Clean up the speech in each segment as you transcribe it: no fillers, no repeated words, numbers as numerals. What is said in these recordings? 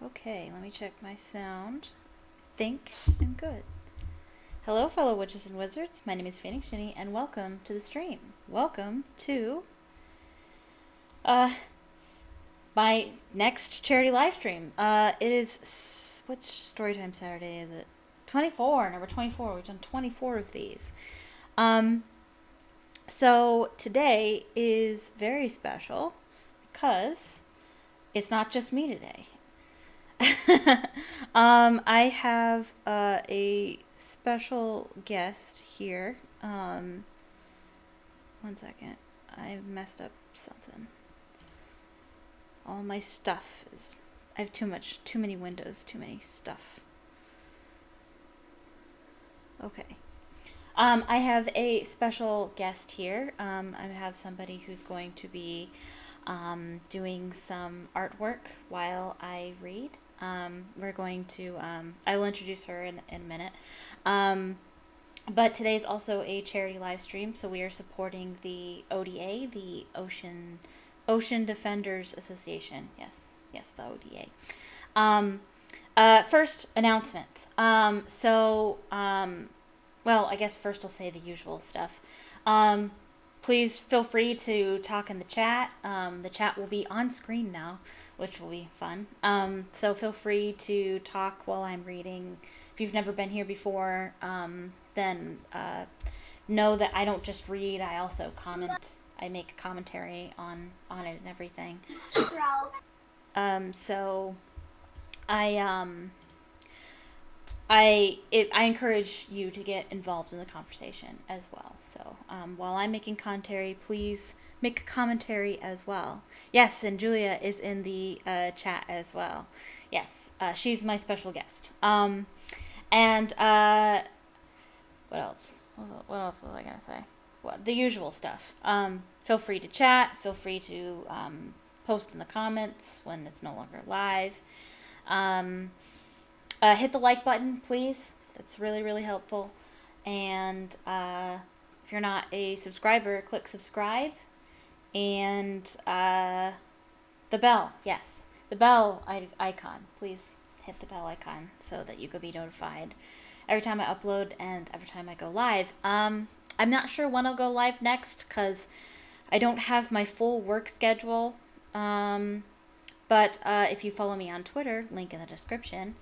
Okay, let me check my sound. Think I'm good. Hello, fellow witches and wizards. My name is PhoenixGinny, and welcome to the stream. Welcome to uh my next charity live stream. It is which Storytime Saturday is it? 24, number 24. We've done 24 of these. Um, so today is very special because it's not just me today. I have a special guest here. One second. I messed up something. All my stuff is. I have too many windows, too many stuff. Okay. I have a special guest here. I have somebody who's going to be doing some artwork while I read. We're going to, I will introduce her in a minute. But today's also a charity live stream, so we are supporting the ODA, the Ocean Defenders Association. Yes, the ODA. First, announcements. Well, I guess first I'll say the usual stuff. Please feel free to talk in the chat. The chat will be on screen now, which will be fun. So feel free to talk while I'm reading. If you've never been here before, then know that I don't just read, I also comment. I make a commentary on it and everything. So I encourage you to get involved in the conversation as well. So while I'm making commentary, please make a commentary as well. Yes, and Julia is in the chat as well. Yes, she's my special guest. And what else? What else was I gonna say? Well, the usual stuff. Feel free to chat. Feel free to post in the comments when it's no longer live. Hit the like button, please. That's really, really helpful. And if you're not a subscriber, click subscribe. And the bell, yes. The bell icon. Please hit the bell icon so that you could be notified every time I upload and every time I go live. I'm not sure when I'll go live next because I don't have my full work schedule. But if you follow me on Twitter, link in the description,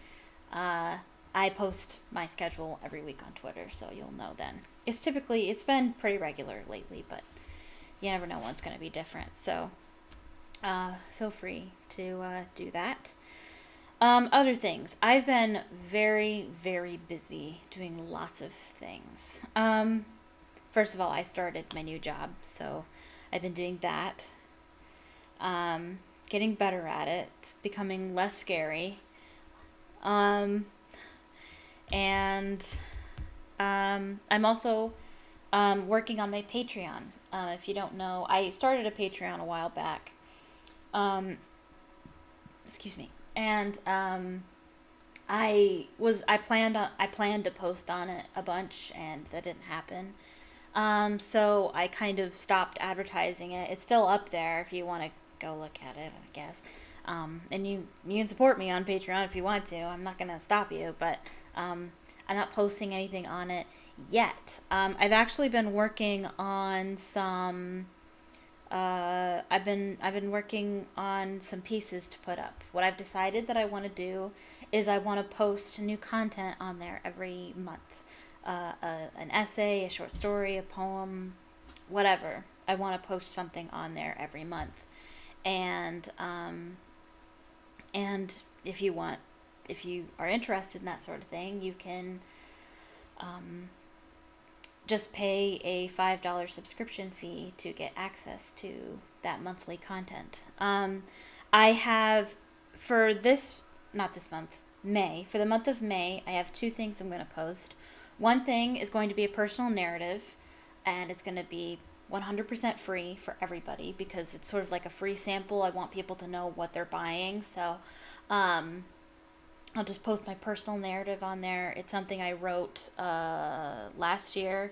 I post my schedule every week on Twitter, so you'll know then. It's been pretty regular lately, but you never know when it's going to be different. So feel free to do that. Other things. I've been very, very busy doing lots of things. First of all, I started my new job, so I've been doing that. Getting better at it. It's becoming less scary. And I'm also working on my Patreon. If you don't know, I started a Patreon a while back. Excuse me. And I planned to post on it a bunch, and that didn't happen. So I kind of stopped advertising it. It's still up there if you want to go look at it, I guess. And you can support me on Patreon if you want to. I'm not gonna stop you, but I'm not posting anything on it yet. I've actually been working on some. I've been working on some pieces to put up. What I've decided that I want to do is I want to post new content on there every month. An essay, a short story, a poem, whatever. I want to post something on there every month. And if you are interested in that sort of thing, you can just pay a $5 subscription fee to get access to that monthly content. I have, for not this month, May, for the month of May, I have two things I'm going to post. One thing is going to be a personal narrative, and it's going to be 100% free for everybody because it's sort of like a free sample. I want people to know what they're buying, so I'll just post my personal narrative on there. It's something I wrote last year.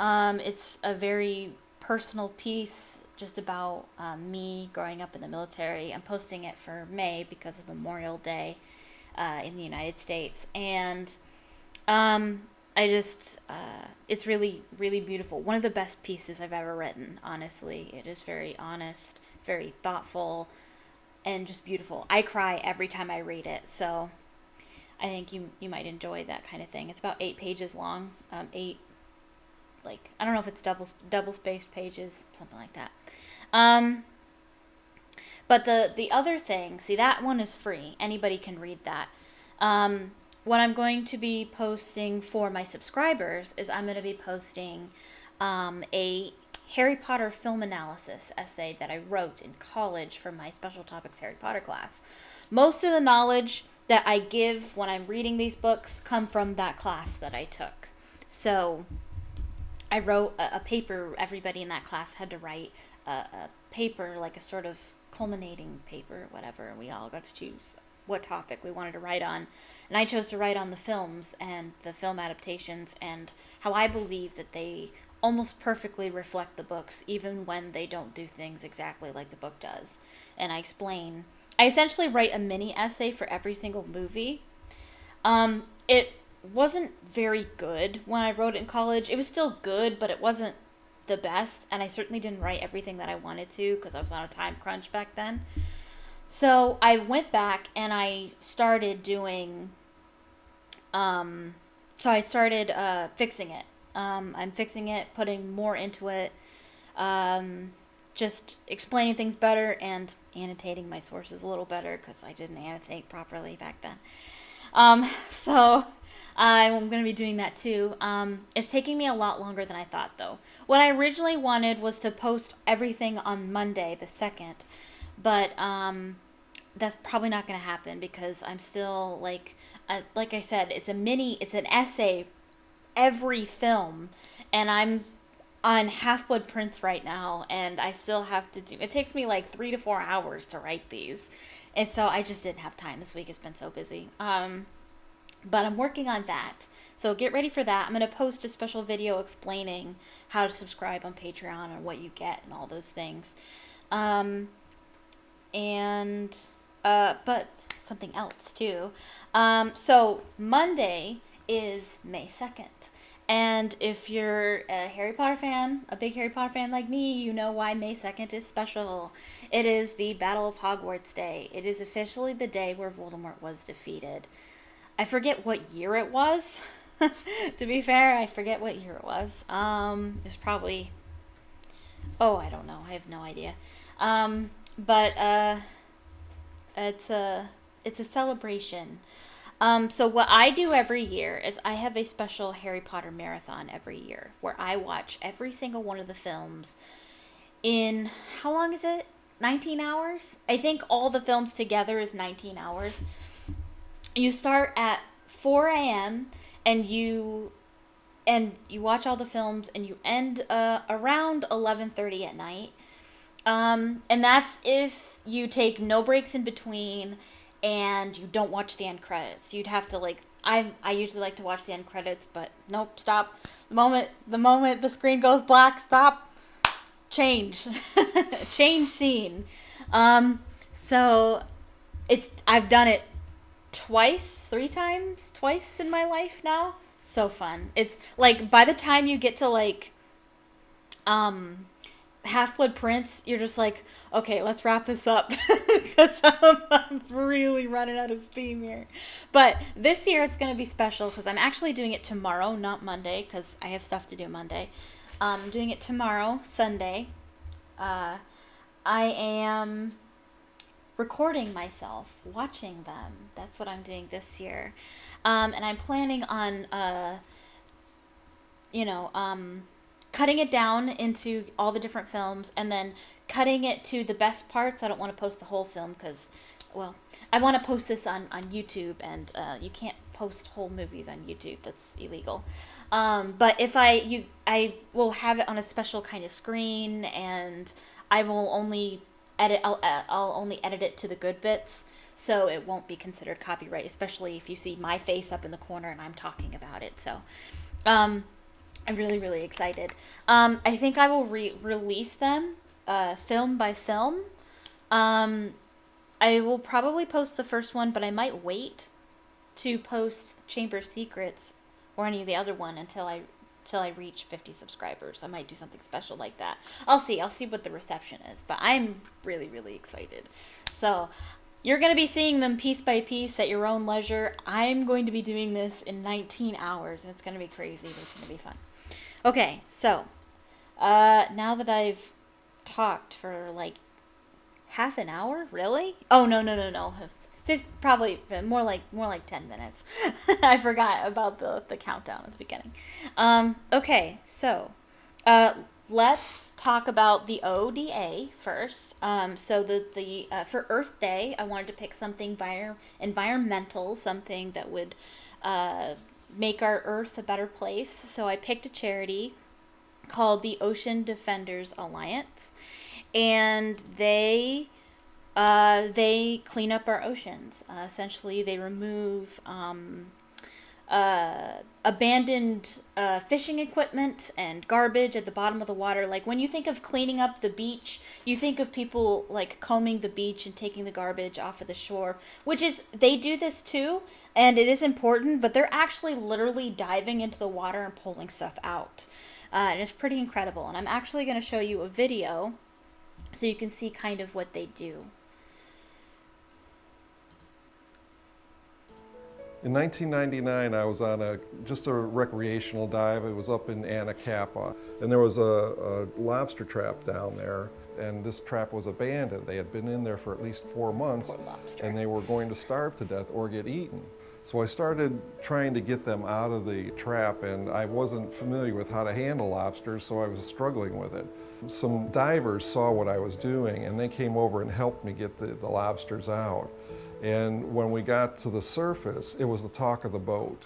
It's a very personal piece just about me growing up in the military. I'm posting it for May because of Memorial Day in the United States. And I just, it's really, really beautiful. One of the best pieces I've ever written, honestly. It is very honest, very thoughtful, and just beautiful. I cry every time I read it, so I think you might enjoy that kind of thing. It's about 8 pages long, 8, like, I don't know if it's double spaced pages, something like that. But the other thing, see, that one is free. Anybody can read that. What I'm going to be posting for my subscribers is I'm going to be posting a Harry Potter film analysis essay that I wrote in college for my special topics Harry Potter class. Most of the knowledge that I give when I'm reading these books come from that class that I took. So I wrote a paper. Everybody in that class had to write a paper, like a sort of culminating paper, whatever, and we all got to choose what topic we wanted to write on. And I chose to write on the films and the film adaptations and how I believe that they almost perfectly reflect the books, even when they don't do things exactly like the book does. And I essentially write a mini essay for every single movie. It wasn't very good when I wrote it in college. It was still good, but it wasn't the best. And I certainly didn't write everything that I wanted to because I was on a time crunch back then. So I went back and I started doing, fixing it. I'm fixing it, putting more into it, just explaining things better and annotating my sources a little better because I didn't annotate properly back then. So I'm going to be doing that too. It's taking me a lot longer than I thought, though. What I originally wanted was to post everything on Monday, the 2nd. But that's probably not going to happen because I'm still, like I said, it's an essay every film. And I'm on Half-Blood Prince right now. And I still have to it takes me like 3 to 4 hours to write these. And so I just didn't have time. This week has been so busy. But I'm working on that. So get ready for that. I'm going to post a special video explaining how to subscribe on Patreon and what you get and all those things. But something else too. So Monday is May 2nd. And if you're a Harry Potter fan, a big Harry Potter fan like me, you know why May 2nd is special. It is the Battle of Hogwarts Day. It is officially the day where Voldemort was defeated. I forget what year it was. To be fair, I forget what year it was. It was probably... Oh, I don't know. I have no idea. But it's a celebration. So what I do every year is I have a special Harry Potter marathon every year where I watch every single one of the films in, how long is it? 19 hours? I think all the films together is 19 hours. You start at 4 a.m. and you watch all the films and you end around 11:30 at night. And that's if you take no breaks in between and you don't watch the end credits. You'd have to I usually like to watch the end credits, but nope, stop. The moment the screen goes black, stop. Change. Change scene. So I've done it twice in my life now. So fun. It's like by the time you get to Half-Blood Prince, you're just like, okay, let's wrap this up because I'm really running out of steam here. But this year it's going to be special because I'm actually doing it tomorrow, not Monday, because I have stuff to do Monday. I'm doing it tomorrow, Sunday. I am recording myself watching them. That's what I'm doing this year. And I'm planning on, cutting it down into all the different films and then cutting it to the best parts. I don't want to post the whole film because, well, I want to post this on YouTube, and you can't post whole movies on YouTube. That's illegal. But if I will have it on a special kind of screen, and I will only I'll only edit it to the good bits, so it won't be considered copyright, especially if you see my face up in the corner and I'm talking about it. So, I'm really, really excited. I think I will release them film by film. I will probably post the first one, but I might wait to post Chamber of Secrets or any of the other one until I reach 50 subscribers. I might do something special like that. I'll see what the reception is, but I'm really, really excited. So you're going to be seeing them piece by piece at your own leisure. I'm going to be doing this in 19 hours, and it's going to be crazy, but it's going to be fun. Okay, so now that I've talked for like half an hour, really? Oh, no. Probably more like 10 minutes. I forgot about the countdown at the beginning. Okay, so let's talk about the ODA first. So for Earth Day, I wanted to pick something environmental, something that would make our Earth a better place. So I picked a charity called the Ocean Defenders Alliance, and they clean up our oceans. Essentially, they remove abandoned fishing equipment and garbage at the bottom of the water. Like when you think of cleaning up the beach, you think of people like combing the beach and taking the garbage off of the shore, they do this too, and it is important, but they're actually literally diving into the water and pulling stuff out. And it's pretty incredible. And I'm actually going to show you a video so you can see kind of what they do. In 1999, I was on just a recreational dive. It was up in Anacapa, and there was a lobster trap down there, and this trap was abandoned. They had been in there for at least 4 months, and they were going to starve to death or get eaten. So I started trying to get them out of the trap, and I wasn't familiar with how to handle lobsters, so I was struggling with it. Some divers saw what I was doing, and they came over and helped me get the lobsters out. And when we got to the surface, it was the talk of the boat.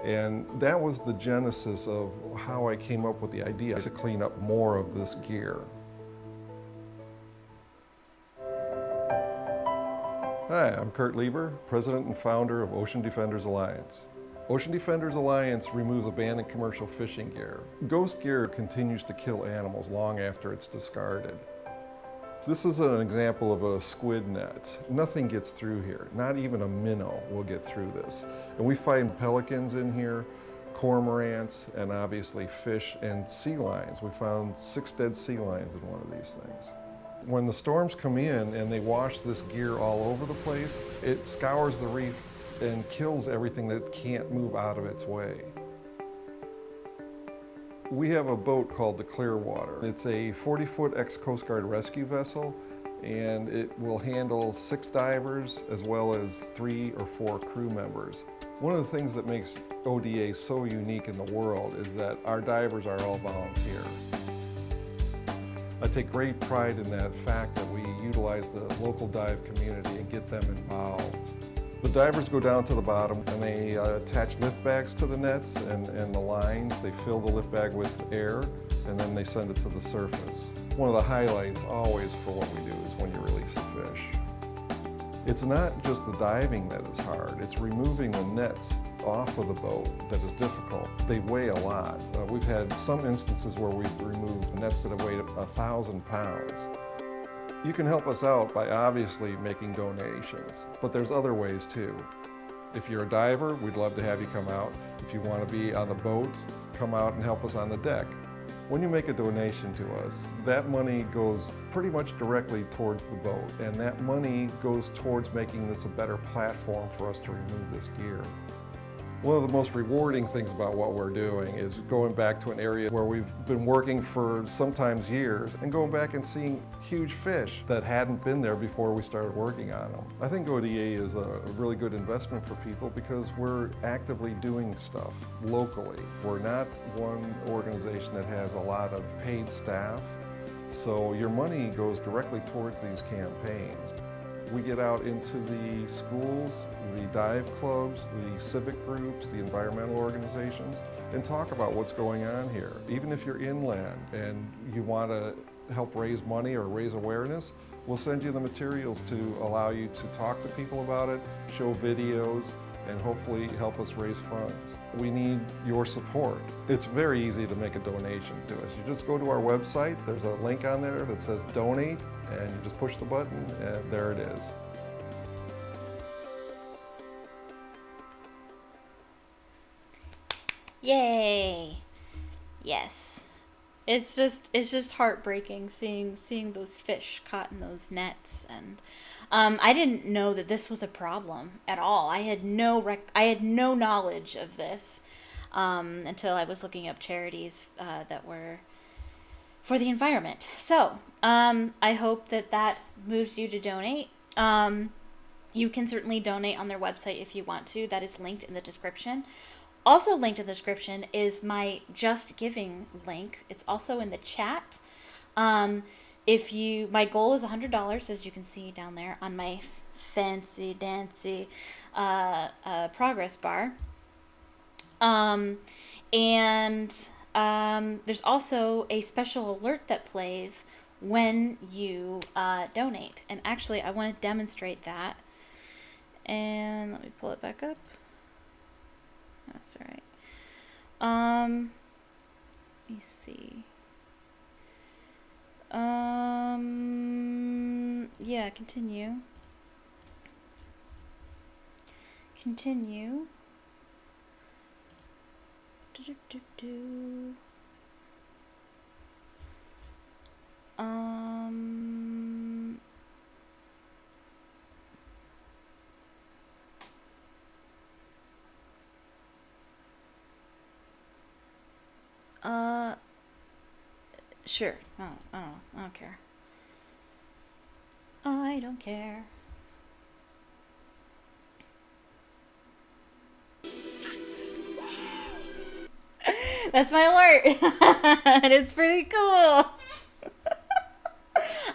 And that was the genesis of how I came up with the idea to clean up more of this gear. Hi, I'm Kurt Lieber, President and founder of Ocean Defenders Alliance. Ocean Defenders Alliance removes abandoned commercial fishing gear. Ghost gear continues to kill animals long after it's discarded. This is an example of a squid net. Nothing gets through here. Not even a minnow will get through this. And we find pelicans in here, cormorants, and obviously fish and sea lions. We found 6 dead sea lions in one of these things. When the storms come in and they wash this gear all over the place, it scours the reef and kills everything that can't move out of its way. We have a boat called the Clearwater. It's a 40-foot ex-Coast Guard rescue vessel, and it will handle 6 divers as well as 3 or 4 crew members. One of the things that makes ODA so unique in the world is that our divers are all volunteer. I take great pride in that fact that we utilize the local dive community and get them involved. The divers go down to the bottom and they attach lift bags to the nets and the lines. They fill the lift bag with air and then they send it to the surface. One of the highlights always for what we do is when you release a fish. It's not just the diving that is hard, it's removing the nets off of the boat that is difficult. They weigh a lot. We've had some instances where we've removed nets that have weighed 1,000 pounds. You can help us out by obviously making donations, but there's other ways too. If you're a diver, we'd love to have you come out. If you want to be on the boat, come out and help us on the deck. When you make a donation to us, that money goes pretty much directly towards the boat, and that money goes towards making this a better platform for us to remove this gear. One of the most rewarding things about what we're doing is going back to an area where we've been working for sometimes years and going back and seeing huge fish that hadn't been there before we started working on them. I think ODA is a really good investment for people because we're actively doing stuff locally. We're not one organization that has a lot of paid staff, so your money goes directly towards these campaigns. We get out into the schools, the dive clubs, the civic groups, the environmental organizations, and talk about what's going on here. Even if you're inland and you want to help raise money or raise awareness, we'll send you the materials to allow you to talk to people about it, show videos, and hopefully help us raise funds. We need your support. It's very easy to make a donation to us. You just go to our website, there's a link on there that says donate, and you just push the button, and there it is. Yay! Yes. It's just heartbreaking seeing those fish caught in those nets, and I didn't know that this was a problem at all. I had no knowledge of this until I was looking up charities that were for the environment. So I hope that moves you to donate. You can certainly donate on their website if you want to. That is linked in the description. Also linked in the description is my Just Giving link. It's also in the chat. My goal is $100, as you can see down there on my fancy dancy progress bar. There's also a special alert that plays when you donate. And actually, I want to demonstrate that. And let me pull it back up. That's all right. Let me see. Yeah, continue. Continue. Do-do-do-do. Sure. Oh, I don't care. I don't care. That's my alert. And it's pretty cool.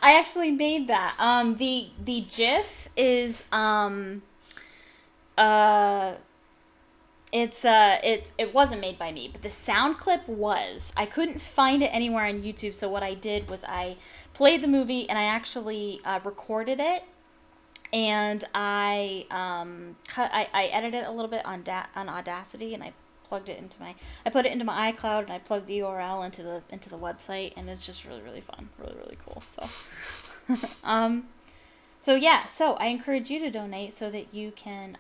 I actually made that. The GIF is it wasn't made by me, but the sound clip was. I couldn't find it anywhere on YouTube, so what I did was I played the movie and I actually recorded it, and I edited it a little bit on Audacity, and I put it into my iCloud, and I plugged the URL into the website, and it's just really, really fun, really, really cool. So so I encourage you to donate so that you can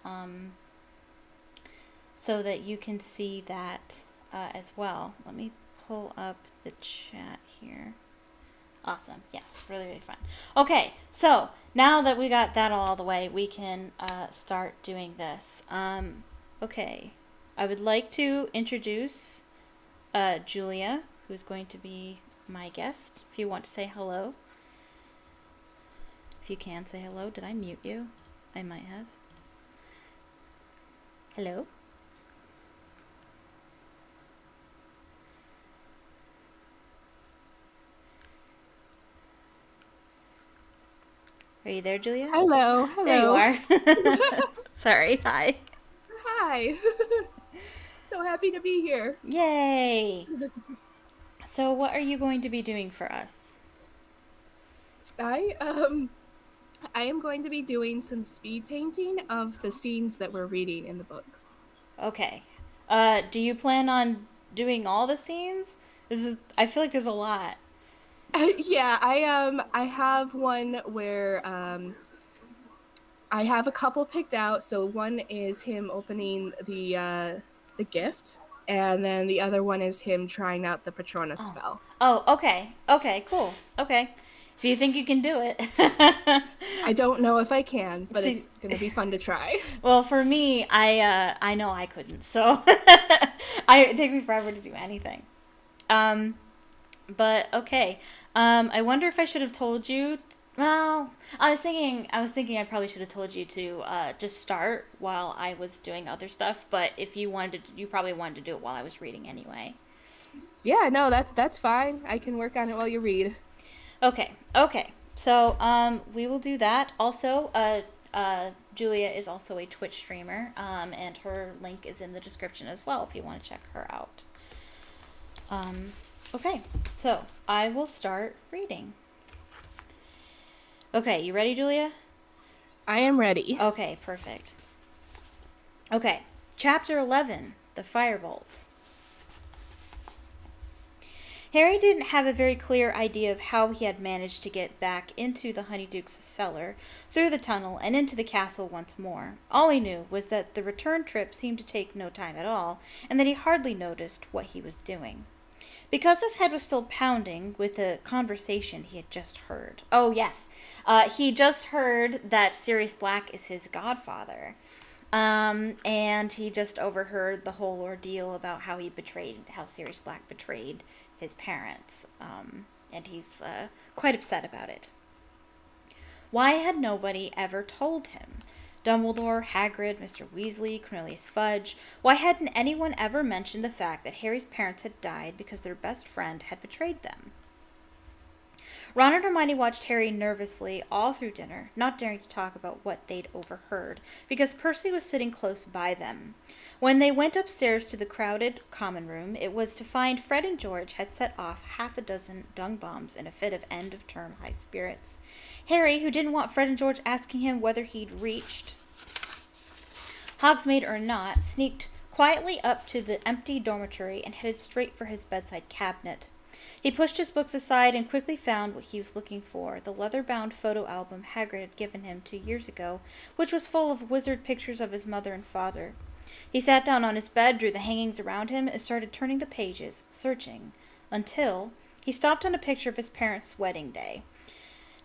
see that as well. Let me pull up the chat here. Awesome. Yes, really, really fun. Okay, so now that we got that all the way, we can start doing this. Okay, I would like to introduce Julia, who's going to be my guest. If you want to say hello. If you can say hello. Did I mute you? I might have. Hello? Are you there, Julia? Hello. There you are. Sorry. Hi. Hi. So happy to be here. Yay. So what are you going to be doing for us? I am going to be doing some speed painting of the scenes that we're reading in the book. Okay. Do you plan on doing all the scenes? I feel like there's a lot. Yeah, I have one where I have a couple picked out. So one is him opening the gift, and then the other one is him trying out the Patronus spell. Oh, okay. Okay, cool. Okay. If you think you can do it. I don't know if I can, but it's going to be fun to try. Well, for me, I know I couldn't. So it takes me forever to do anything. But okay. I wonder if I should have told you. Well, I was thinking I probably should have told you to just start while I was doing other stuff. But if you you probably wanted to do it while I was reading anyway. Yeah, no, that's fine. I can work on it while you read. Okay. So we will do that. Also, Julia is also a Twitch streamer, and her link is in the description as well if you want to check her out. Okay, so I will start reading. Okay, you ready, Julia? I am ready. Okay, perfect. Okay, chapter 11, the Firebolt. Harry didn't have a very clear idea of how he had managed to get back into the Honeyduke's cellar, through the tunnel, and into the castle once more. All he knew was that the return trip seemed to take no time at all, and that he hardly noticed what he was doing. Because his head was still pounding with the conversation he had just heard. Oh, yes. He just heard that Sirius Black is his godfather. And he just overheard the whole ordeal about how Sirius Black betrayed his parents. And he's quite upset about it. Why had nobody ever told him? Dumbledore, Hagrid, Mr. Weasley, Cornelius Fudge. Why hadn't anyone ever mentioned the fact that Harry's parents had died because their best friend had betrayed them? Ron and Hermione watched Harry nervously all through dinner, not daring to talk about what they'd overheard, because Percy was sitting close by them. When they went upstairs to the crowded common room, it was to find Fred and George had set off half a dozen dung bombs in a fit of end-of-term high spirits. Harry, who didn't want Fred and George asking him whether he'd reached Hogsmeade or not, sneaked quietly up to the empty dormitory and headed straight for his bedside cabinet. He pushed his books aside and quickly found what he was looking for, the leather-bound photo album Hagrid had given him 2 years ago, which was full of wizard pictures of his mother and father. He sat down on his bed, drew the hangings around him, and started turning the pages, searching, until he stopped on a picture of his parents' wedding day.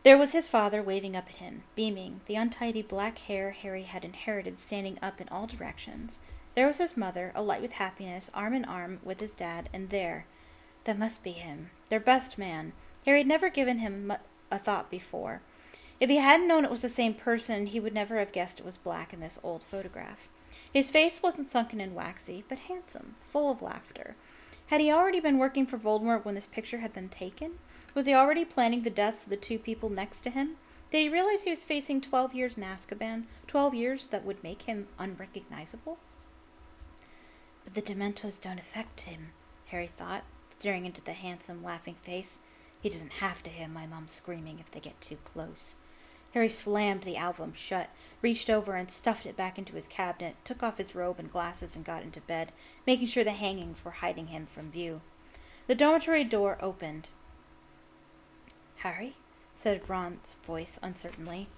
There was his father waving up at him, beaming, the untidy black hair Harry had inherited standing up in all directions. There was his mother, alight with happiness, arm in arm with his dad, and that must be him, their best man. Harry had never given him a thought before. If he hadn't known it was the same person, he would never have guessed it was Black in this old photograph. His face wasn't sunken and waxy, but handsome, full of laughter. Had he already been working for Voldemort when this picture had been taken? Was he already planning the deaths of the 2 people next to him? Did he realize he was facing 12 years in Azkaban, 12 years that would make him unrecognizable? But the Dementors don't affect him, Harry thought, staring into the handsome, laughing face. He doesn't have to hear my mum screaming if they get too close. Harry slammed the album shut, reached over and stuffed it back into his cabinet, took off his robe and glasses and got into bed, making sure the hangings were hiding him from view. The dormitory door opened. "Harry?" said Ron's voice uncertainly.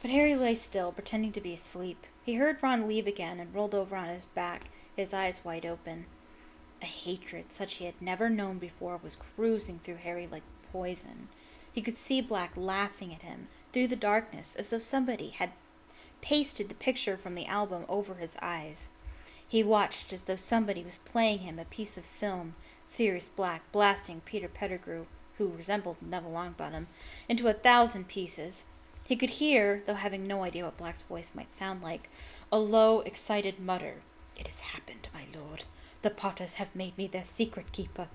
But Harry lay still, pretending to be asleep. He heard Ron leave again and rolled over on his back, his eyes wide open. A hatred such he had never known before was cruising through Harry like poison. He could see Black laughing at him through the darkness as though somebody had pasted the picture from the album over his eyes. He watched as though somebody was playing him a piece of film, Sirius Black blasting Peter Pettigrew, who resembled Neville Longbottom, into 1,000 pieces. He could hear, though having no idea what Black's voice might sound like, a low, excited mutter. "It has happened, my lord. The Potters have made me their secret keeper."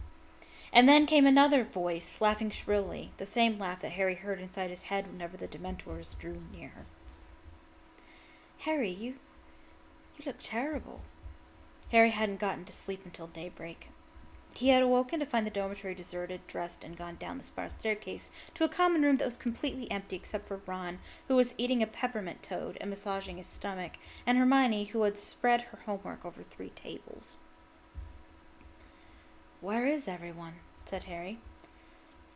And then came another voice, laughing shrilly, the same laugh that Harry heard inside his head whenever the Dementors drew near. "Harry, you look terrible." Harry hadn't gotten to sleep until daybreak. He had awoken to find the dormitory deserted, dressed, and gone down the spiral staircase to a common room that was completely empty except for Ron, who was eating a peppermint toad and massaging his stomach, and Hermione, who had spread her homework over 3 tables. "Where is everyone?" said Harry.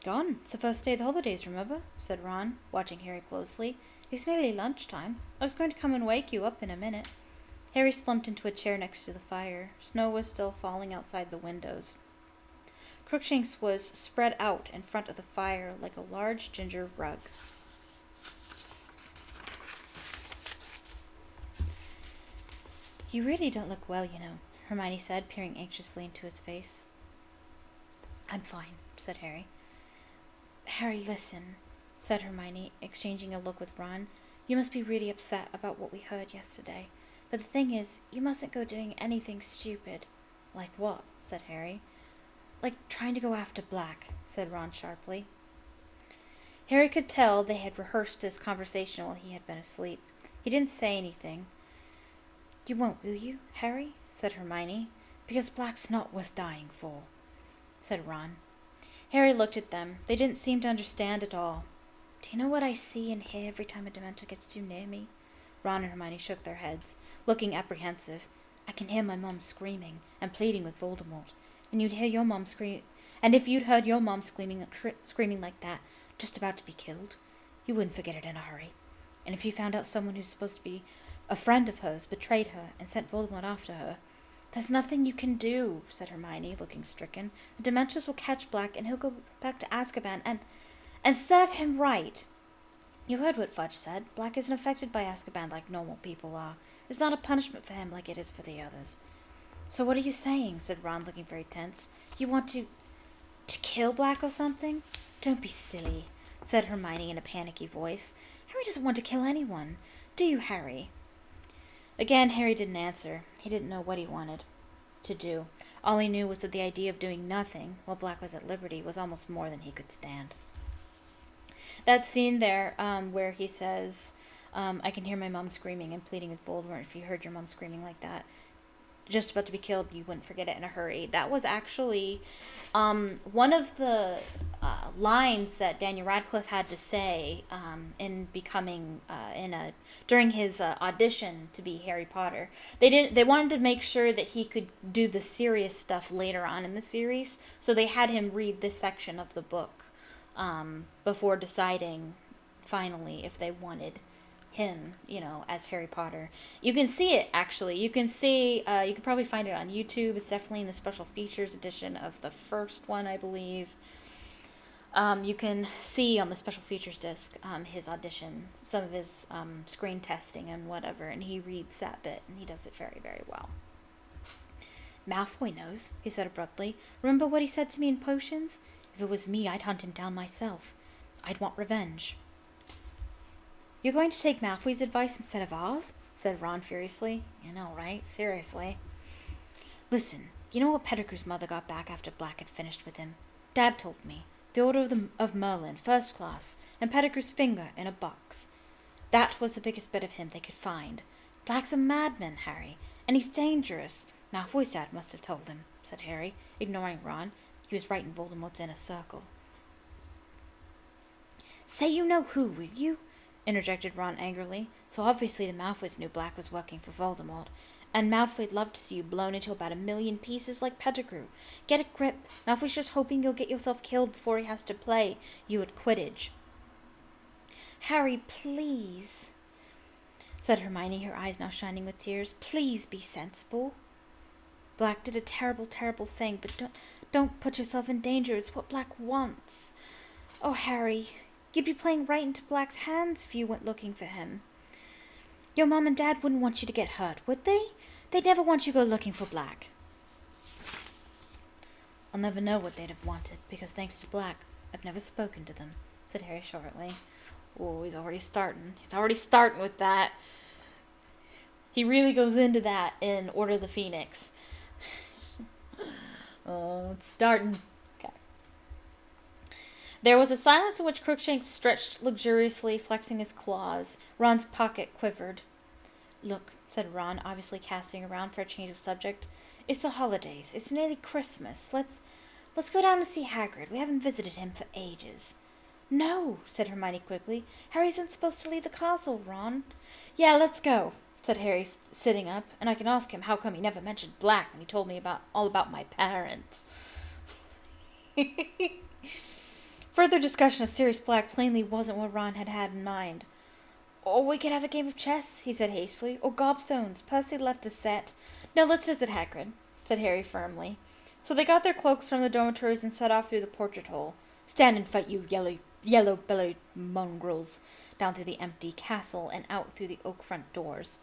"Gone. It's the first day of the holidays, remember?" said Ron, watching Harry closely. "It's nearly lunchtime. I was going to come and wake you up in a minute." Harry slumped into a chair next to the fire. Snow was still falling outside the windows. Crookshanks was spread out in front of the fire like a large ginger rug. "You really don't look well, you know," Hermione said, peering anxiously into his face. "I'm fine," said Harry. "Harry, listen," said Hermione, exchanging a look with Ron. "You must be really upset about what we heard yesterday. But the thing is, you mustn't go doing anything stupid." "Like what?" said Harry. "Like trying to go after Black," said Ron sharply. Harry could tell they had rehearsed this conversation while he had been asleep. He didn't say anything. "You won't, will you, Harry?" said Hermione. "Because Black's not worth dying for," said Ron. Harry looked at them. They didn't seem to understand at all. "Do you know what I see and hear every time a Dementor gets too near me?" Ron and Hermione shook their heads, looking apprehensive. I can hear my mum screaming and pleading with Voldemort. And you'd hear your mum scream. And if you'd heard your mum screaming like that, just about to be killed, you wouldn't forget it in a hurry. And if you found out someone who's supposed to be a friend of hers betrayed her and sent Voldemort after her, there's nothing you can do, said Hermione, looking stricken. The Dementors will catch Black, and he'll go back to Azkaban and serve him right. You heard what Fudge said. Black isn't affected by Azkaban like normal people are. It's not a punishment for him like it is for the others. So what are you saying? Said Ron, looking very tense. You want to kill Black or something? Don't be silly, said Hermione in a panicky voice. Harry doesn't want to kill anyone. Do you, Harry? Again, Harry didn't answer. He didn't know what he wanted to do. All he knew was that the idea of doing nothing while Black was at liberty was almost more than he could stand. That scene there, where he says, I can hear my mom screaming and pleading with Voldemort. If you heard your mom screaming like that, just about to be killed, you wouldn't forget it in a hurry. That was actually one of the lines that Daniel Radcliffe had to say in becoming during his audition to be Harry Potter. They wanted to make sure that he could do the serious stuff later on in the series, so they had him read this section of the book before deciding finally if they wanted him, as Harry Potter. You can see it, actually. You can see, you can probably find it on YouTube. It's definitely in the special features edition of the first one, I believe. You can see on the special features disc his audition, some of his screen testing and whatever, and he reads that bit, and he does it very, very well. Malfoy knows, he said abruptly. Remember what he said to me in Potions? If it was me, I'd hunt him down myself. I'd want revenge. You're going to take Malfoy's advice instead of ours? Said Ron furiously. You know, right? Seriously. Listen, you know what Pettigrew's mother got back after Black had finished with him? Dad told me. The Order of Merlin, first class, and Pettigrew's finger in a box. That was the biggest bit of him they could find. Black's a madman, Harry, and he's dangerous. Malfoy's dad must have told him, said Harry, ignoring Ron. He was right in Voldemort's inner circle. Say you know who, will you? Interjected Ron angrily. So obviously the Malfoys knew Black was working for Voldemort. And Malfoy'd love to see you blown into about 1,000,000 pieces like Pettigrew. Get a grip. Malfoy's just hoping you'll get yourself killed before he has to play you at Quidditch. Harry, please, said Hermione, her eyes now shining with tears. Please be sensible. Black did a terrible, terrible thing, but don't put yourself in danger. It's what Black wants. Oh, Harry, you'd be playing right into Black's hands if you went looking for him. Your mom and dad wouldn't want you to get hurt, would they? They'd never want you to go looking for Black. I'll never know what they'd have wanted, because thanks to Black, I've never spoken to them, said Harry shortly. Oh, he's already starting. He's already starting with that. He really goes into that in Order of the Phoenix. Oh, it's starting. Okay. There was a silence in which Crookshanks stretched luxuriously, flexing his claws. Ron's pocket quivered. Look, said Ron, obviously casting around for a change of subject. It's the holidays. It's nearly Christmas. Let's go down and see Hagrid. We haven't visited him for ages. No, said Hermione quickly. Harry isn't supposed to leave the castle, Ron. Yeah, let's go, said Harry, sitting up, and I can ask him how come he never mentioned Black when he told me all about my parents. Further discussion of Sirius Black plainly wasn't what Ron had in mind. Or we could have a game of chess, he said hastily, or gobstones. Percy left the set. No, let's visit Hagrid, said Harry firmly. So they got their cloaks from the dormitories and set off through the portrait hole. Stand and fight, you yellow-bellied mongrels, down through the empty castle and out through the oak front doors.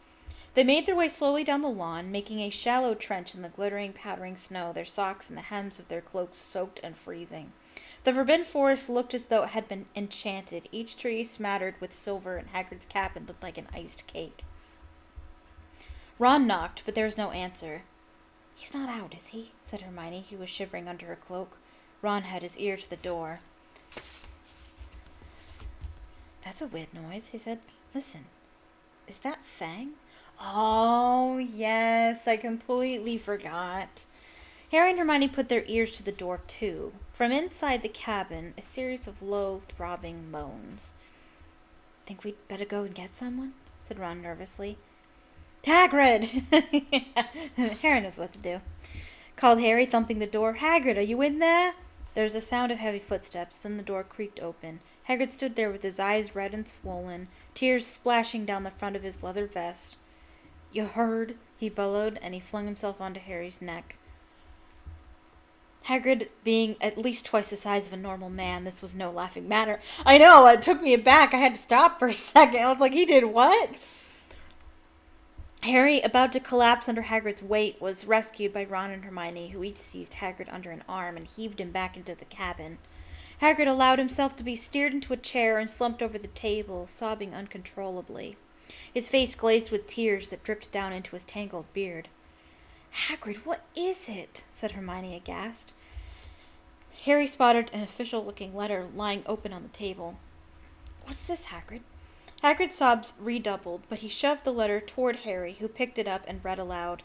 They made their way slowly down the lawn, making a shallow trench in the glittering, pattering snow, their socks and the hems of their cloaks soaked and freezing. The forbidden forest looked as though it had been enchanted, each tree smattered with silver, and Hagrid's cabin looked like an iced cake. Ron knocked, but there was no answer. He's not out, is he? Said Hermione, who was shivering under her cloak. Ron had his ear to the door. That's a weird noise, he said. Listen, is that Fang? Oh, yes, I completely forgot. Harry and Hermione put their ears to the door, too. From inside the cabin, a series of low, throbbing moans. Think we'd better go and get someone? said Ron nervously. Hagrid! Harry knows what to do. Called Harry, thumping the door. Hagrid, are you in there? There was a sound of heavy footsteps, then the door creaked open. Hagrid stood there with his eyes red and swollen, tears splashing down the front of his leather vest. You heard? He bellowed, and he flung himself onto Harry's neck. Hagrid, being at least twice the size of a normal man, this was no laughing matter. I know, it took me aback. I had to stop for a second. I was like, he did what? Harry, about to collapse under Hagrid's weight, was rescued by Ron and Hermione, who each seized Hagrid under an arm and heaved him back into the cabin. Hagrid allowed himself to be steered into a chair and slumped over the table, sobbing uncontrollably. His face glazed with tears that dripped down into his tangled beard. Hagrid, what is it? Said Hermione, aghast. Harry spotted an official-looking letter lying open on the table. What's this, Hagrid? Hagrid's sobs redoubled, but he shoved the letter toward Harry, who picked it up and read aloud.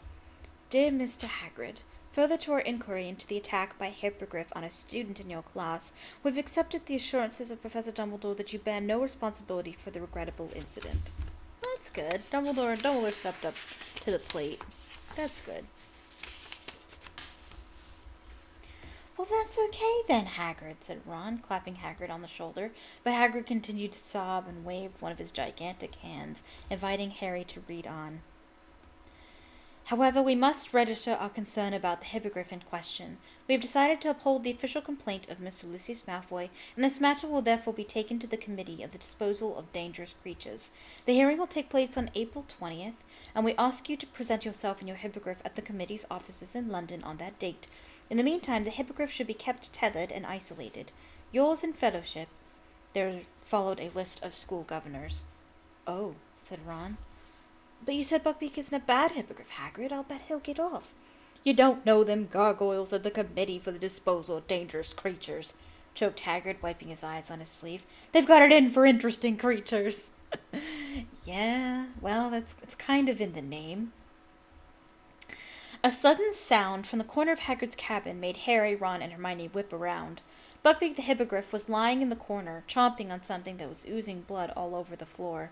Dear Mr. Hagrid, further to our inquiry into the attack by Hippogriff on a student in your class, we've accepted the assurances of Professor Dumbledore that you bear no responsibility for the regrettable incident. That's good. Dumbledore stepped up to the plate. That's good. Well, that's okay then, Hagrid, said Ron, clapping Hagrid on the shoulder, but Hagrid continued to sob and waved one of his gigantic hands, inviting Harry to read on. However, we must register our concern about the Hippogriff in question. We have decided to uphold the official complaint of Mr. Lucius Malfoy, and this matter will therefore be taken to the Committee of the Disposal of Dangerous Creatures. The hearing will take place on April 20th, and we ask you to present yourself and your Hippogriff at the Committee's offices in London on that date. In the meantime, the Hippogriff should be kept tethered and isolated. Yours in fellowship. There followed a list of school governors. Oh, said Ron. But you said Buckbeak isn't a bad Hippogriff, Hagrid. I'll bet he'll get off. You don't know them gargoyles at the Committee for the Disposal of Dangerous Creatures, choked Hagrid, wiping his eyes on his sleeve. They've got it in for interesting creatures. Yeah, well, it's kind of in the name. A sudden sound from the corner of Hagrid's cabin made Harry, Ron, and Hermione whip around. Buckbeak the Hippogriff was lying in the corner, chomping on something that was oozing blood all over the floor.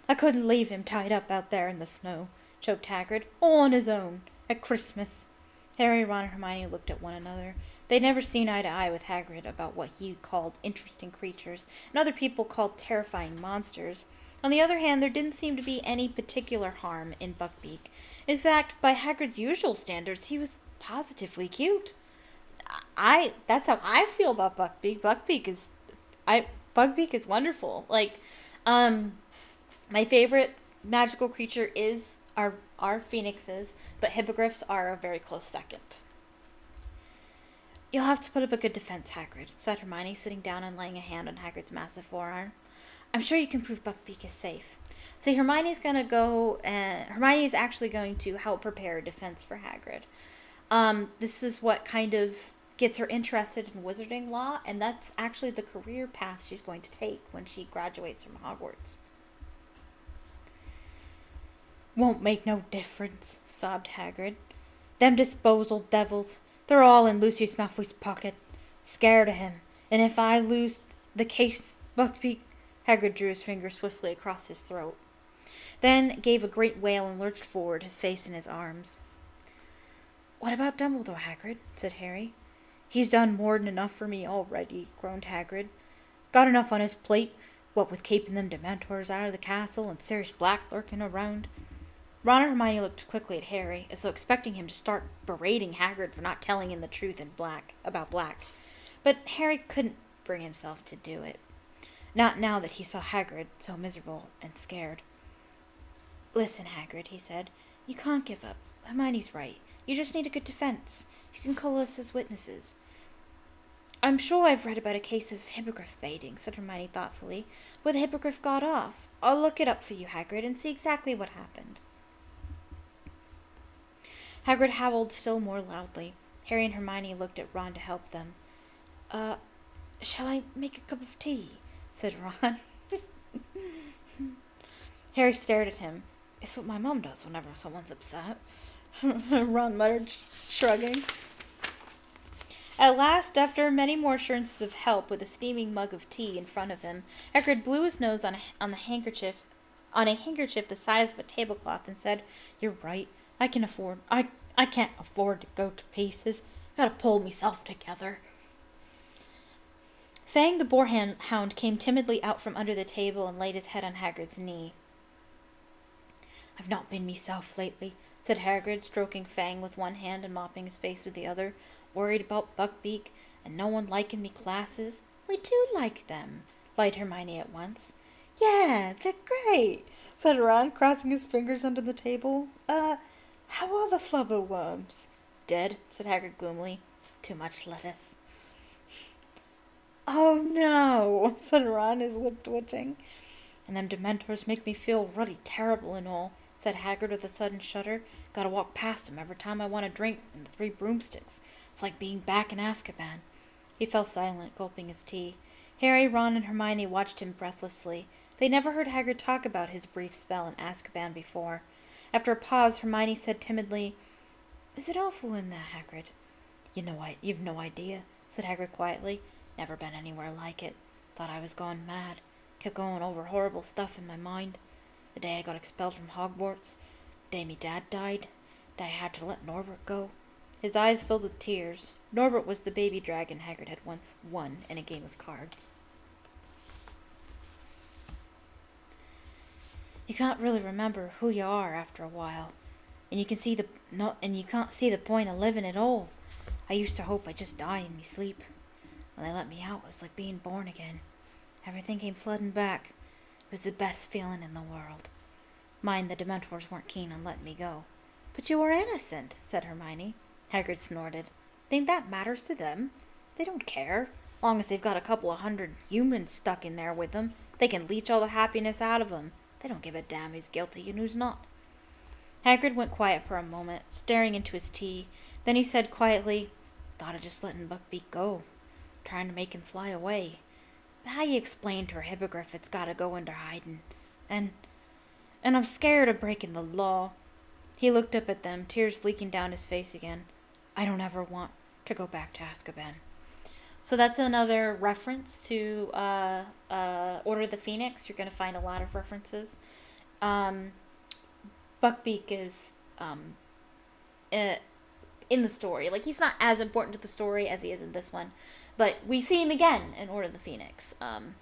I couldn't leave him tied up out there in the snow, choked Hagrid, all on his own, at Christmas. Harry, Ron, and Hermione looked at one another. They'd never seen eye to eye with Hagrid about what he called interesting creatures, and other people called terrifying monsters. On the other hand, there didn't seem to be any particular harm in Buckbeak. In fact, by Hagrid's usual standards, he was positively cute. That's how I feel about Buckbeak. Buckbeak is wonderful. My favorite magical creature are phoenixes, but hippogriffs are a very close second. You'll have to put up a good defense, Hagrid, said Hermione, sitting down and laying a hand on Hagrid's massive forearm. I'm sure you can prove Buckbeak is safe. See, Hermione's actually going to help prepare a defense for Hagrid. This is what kind of gets her interested in wizarding law, and that's actually the career path she's going to take when she graduates from Hogwarts. Won't make no difference, sobbed Hagrid. Them disposal devils, they're all in Lucius Malfoy's pocket. Scared of him, and if I lose the case, Buckbeak... Hagrid drew his finger swiftly across his throat, then gave a great wail and lurched forward, his face in his arms. What about Dumbledore, Hagrid? Said Harry. He's done more than enough for me already, groaned Hagrid. Got enough on his plate, what with keeping them Dementors out of the castle and Sirius Black lurking around. Ron and Hermione looked quickly at Harry, as though expecting him to start berating Hagrid for not telling him the truth about Black. But Harry couldn't bring himself to do it. Not now that he saw Hagrid so miserable and scared. Listen, Hagrid, he said. You can't give up. Hermione's right. You just need a good defense. You can call us as witnesses. I'm sure I've read about a case of hippogriff baiting, said Hermione thoughtfully, where the hippogriff got off. I'll look it up for you, Hagrid, and see exactly what happened. Hagrid howled still more loudly. Harry and Hermione looked at Ron to help them. Shall I make a cup of tea? Said Ron. Harry stared at him. It's what my mom does whenever someone's upset. Ron muttered, shrugging. At last, after many more assurances of help with a steaming mug of tea in front of him, Hagrid blew his nose on the handkerchief on a handkerchief the size of a tablecloth and said, "You're right. I can't afford to go to pieces. Gotta pull myself together." Fang the boarhound came timidly out from under the table and laid his head on Hagrid's knee. "I've not been myself lately," said Hagrid, stroking Fang with one hand and mopping his face with the other. "Worried about Buckbeak, and no one liking me classes." "We do like them," lied Hermione at once. "Yeah, they're great," said Ron, crossing his fingers under the table. How are the flubberworms?" "Dead," said Hagrid gloomily. "Too much lettuce." "Oh no," said Ron, his lip twitching. "And them Dementors make me feel ruddy terrible and all," said Hagrid with a sudden shudder. "Gotta walk past 'em every time I want a drink and the 3 broomsticks. It's like being back in Azkaban." He fell silent, gulping his tea. Harry, Ron, and Hermione watched him breathlessly. They never heard Hagrid talk about his brief spell in Azkaban before. After a pause, Hermione said timidly, "Is it awful in there, Hagrid?" You've no idea," said Hagrid quietly. "Never been anywhere like it. Thought I was going mad. Kept going over horrible stuff in my mind. The day I got expelled from Hogwarts. The day me dad died. The day I had to let Norbert go." His eyes filled with tears. Norbert was the baby dragon Hagrid had once won in a game of cards. "You can't really remember who you are after a while, and you can't see the point of living at all. I used to hope I'd just die in me sleep. When they let me out, it was like being born again. Everything came flooding back. It was the best feeling in the world. Mind the Dementors weren't keen on letting me go." "But you were innocent," said Hermione. Hagrid snorted. "Think that matters to them? They don't care. Long as they've got a couple of 100 humans stuck in there with them, they can leech all the happiness out of them. They don't give a damn who's guilty and who's not." Hagrid went quiet for a moment, staring into his tea. Then he said quietly, "Thought of just letting Buckbeak go. Trying to make him fly away. But how you explain to a hippogriff it's gotta go into hiding? And I'm scared of breaking the law." He looked up at them, tears leaking down his face again. "I don't ever want to go back to Azkaban." So that's another reference to Order of the Phoenix. You're going to find a lot of references. Buckbeak is in the story. Like, he's not as important to the story as he is in this one. But we see him again in Order of the Phoenix.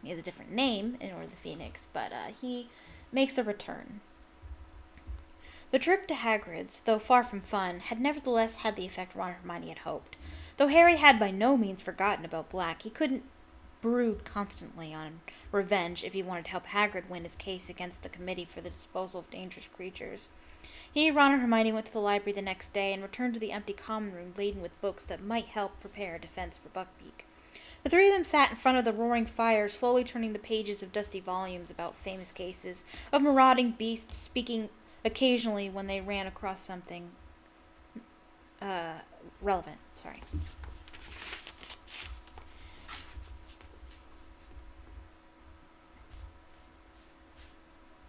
He has a different name in Order of the Phoenix, but he makes a return. The trip to Hagrid's, though far from fun, had nevertheless had the effect Ron and Hermione had hoped. Though Harry had by no means forgotten about Black, he couldn't brood constantly on revenge if he wanted to help Hagrid win his case against the Committee for the Disposal of Dangerous Creatures. He, Ron, and Hermione went to the library the next day and returned to the empty common room laden with books that might help prepare a defense for Buckbeak. The 3 of them sat in front of the roaring fire, slowly turning the pages of dusty volumes about famous cases of marauding beasts, speaking occasionally when they ran across something relevant. Sorry.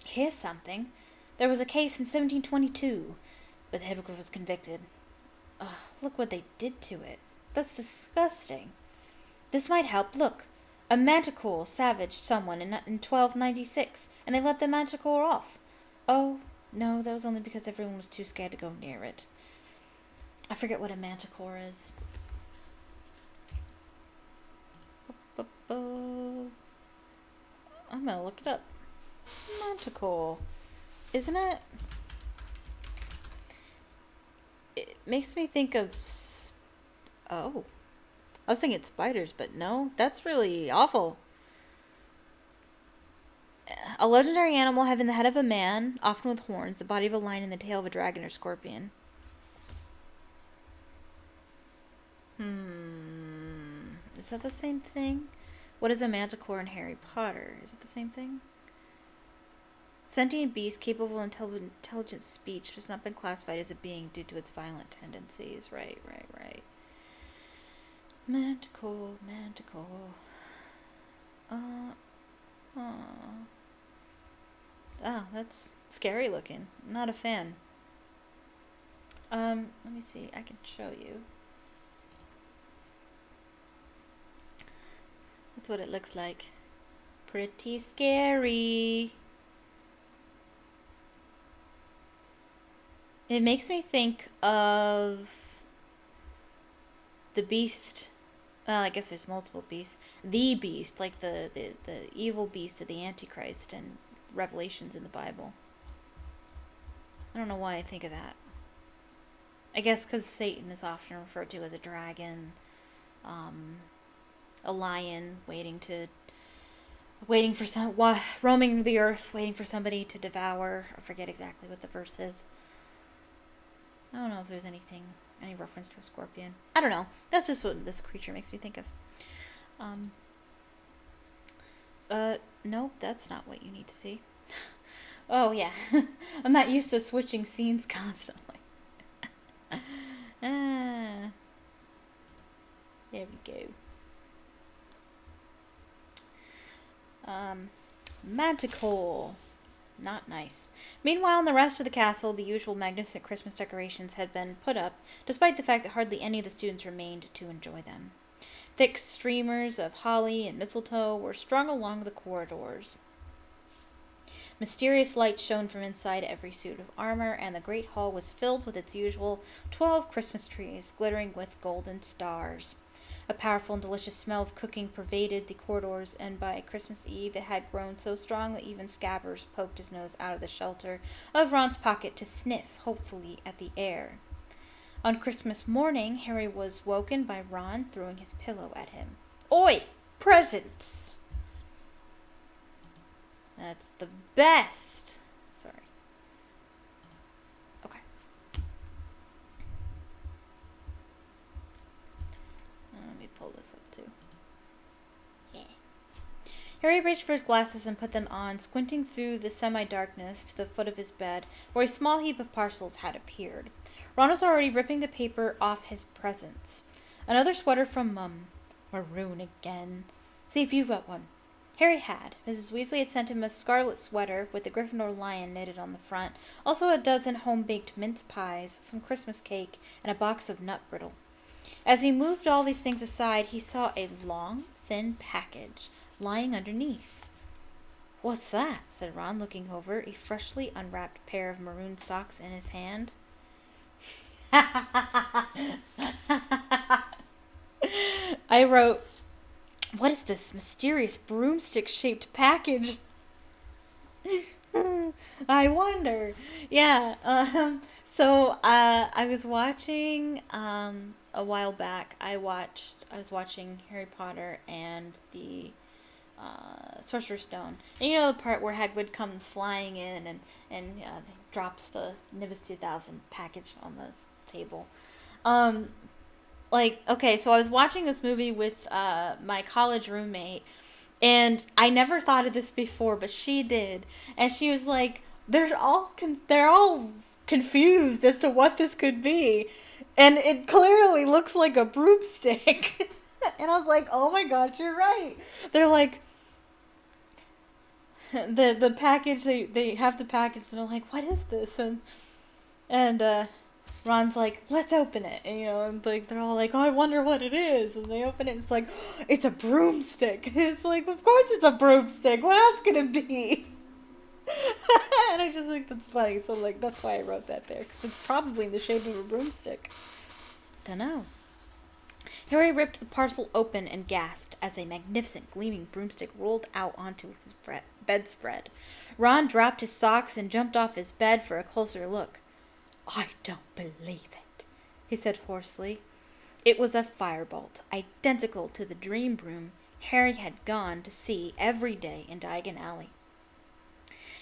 Here's something. There was a case in 1722, but the hippogriff was convicted. Ugh, look what they did to it. That's disgusting. This might help. Look. A manticore savaged someone in 1296, and they let the manticore off. Oh, no, that was only because everyone was too scared to go near it. I forget what a manticore is. I'm gonna look it up. Manticore. Isn't it? It makes me think of... Oh. I was thinking spiders, but no. That's really awful. A legendary animal having the head of a man, often with horns, the body of a lion, and the tail of a dragon or scorpion. Is that the same thing? What is a manticore in Harry Potter? Is it the same thing? Sentient beast capable of intelligent speech has not been classified as a being due to its violent tendencies. Right. Manticore. Oh, that's scary looking. Not a fan. Let me see. I can show you. That's what it looks like. Pretty scary. It makes me think of the beast. Well, I guess there's multiple beasts. The beast, like the evil beast of the Antichrist and Revelations in the Bible. I don't know why I think of that. I guess because Satan is often referred to as a dragon, a lion roaming the earth, waiting for somebody to devour. I forget exactly what the verse is. I don't know if there's any reference to a scorpion. I don't know. That's just what this creature makes me think of. Nope, that's not what you need to see. Oh, yeah. I'm not used to switching scenes constantly. There we go. Manticore. Not nice. Meanwhile, in the rest of the castle, the usual magnificent Christmas decorations had been put up, despite the fact that hardly any of the students remained to enjoy them. Thick streamers of holly and mistletoe were strung along the corridors. Mysterious light shone from inside every suit of armor, and the great hall was filled with its usual 12 Christmas trees, glittering with golden stars. A powerful and delicious smell of cooking pervaded the corridors, and by Christmas Eve it had grown so strong that even Scabbers poked his nose out of the shelter of Ron's pocket to sniff hopefully at the air. On Christmas morning, Harry was woken by Ron throwing his pillow at him. Oi! Presents! That's the best! Sorry. Okay. Let me pull this up too. Yeah. Harry reached for his glasses and put them on, squinting through the semi-darkness to the foot of his bed, where a small heap of parcels had appeared. Ron was already ripping the paper off his presents. Another sweater from Mum. Maroon again. See if you've got one. Harry had. Mrs. Weasley had sent him a scarlet sweater with the Gryffindor lion knitted on the front, also a dozen home-baked mince pies, some Christmas cake, and a box of nut brittle. As he moved all these things aside, he saw a long, thin package lying underneath. What's that? Said Ron, looking over, a freshly unwrapped pair of maroon socks in his hand. I wrote, what is this mysterious broomstick-shaped package? I wonder. Yeah, I was watching, a while back, I was watching Harry Potter and the Sorcerer's Stone. And you know the part where Hagrid comes flying in and drops the Nimbus 2000 package on the table. So I was watching this movie with my college roommate, and I never thought of this before, but she did, and she was like, they're all confused as to what this could be, and it clearly looks like a broomstick. And I was like, oh my gosh, you're right. They're like, the package, they have the package, and they're like, what is this? And Ron's like, let's open it. And, and like, they're all like, oh, I wonder what it is. And they open it, and it's like, oh, it's a broomstick. And it's like, of course it's a broomstick. What else could it be? And I just think that's funny. So, like, that's why I wrote that there. Because it's probably in the shape of a broomstick. Dunno. Harry ripped the parcel open and gasped as a magnificent gleaming broomstick rolled out onto his bedspread. Ron dropped his socks and jumped off his bed for a closer look. I don't believe it, he said hoarsely. It was a firebolt, identical to the dream broom Harry had gone to see every day in Diagon Alley.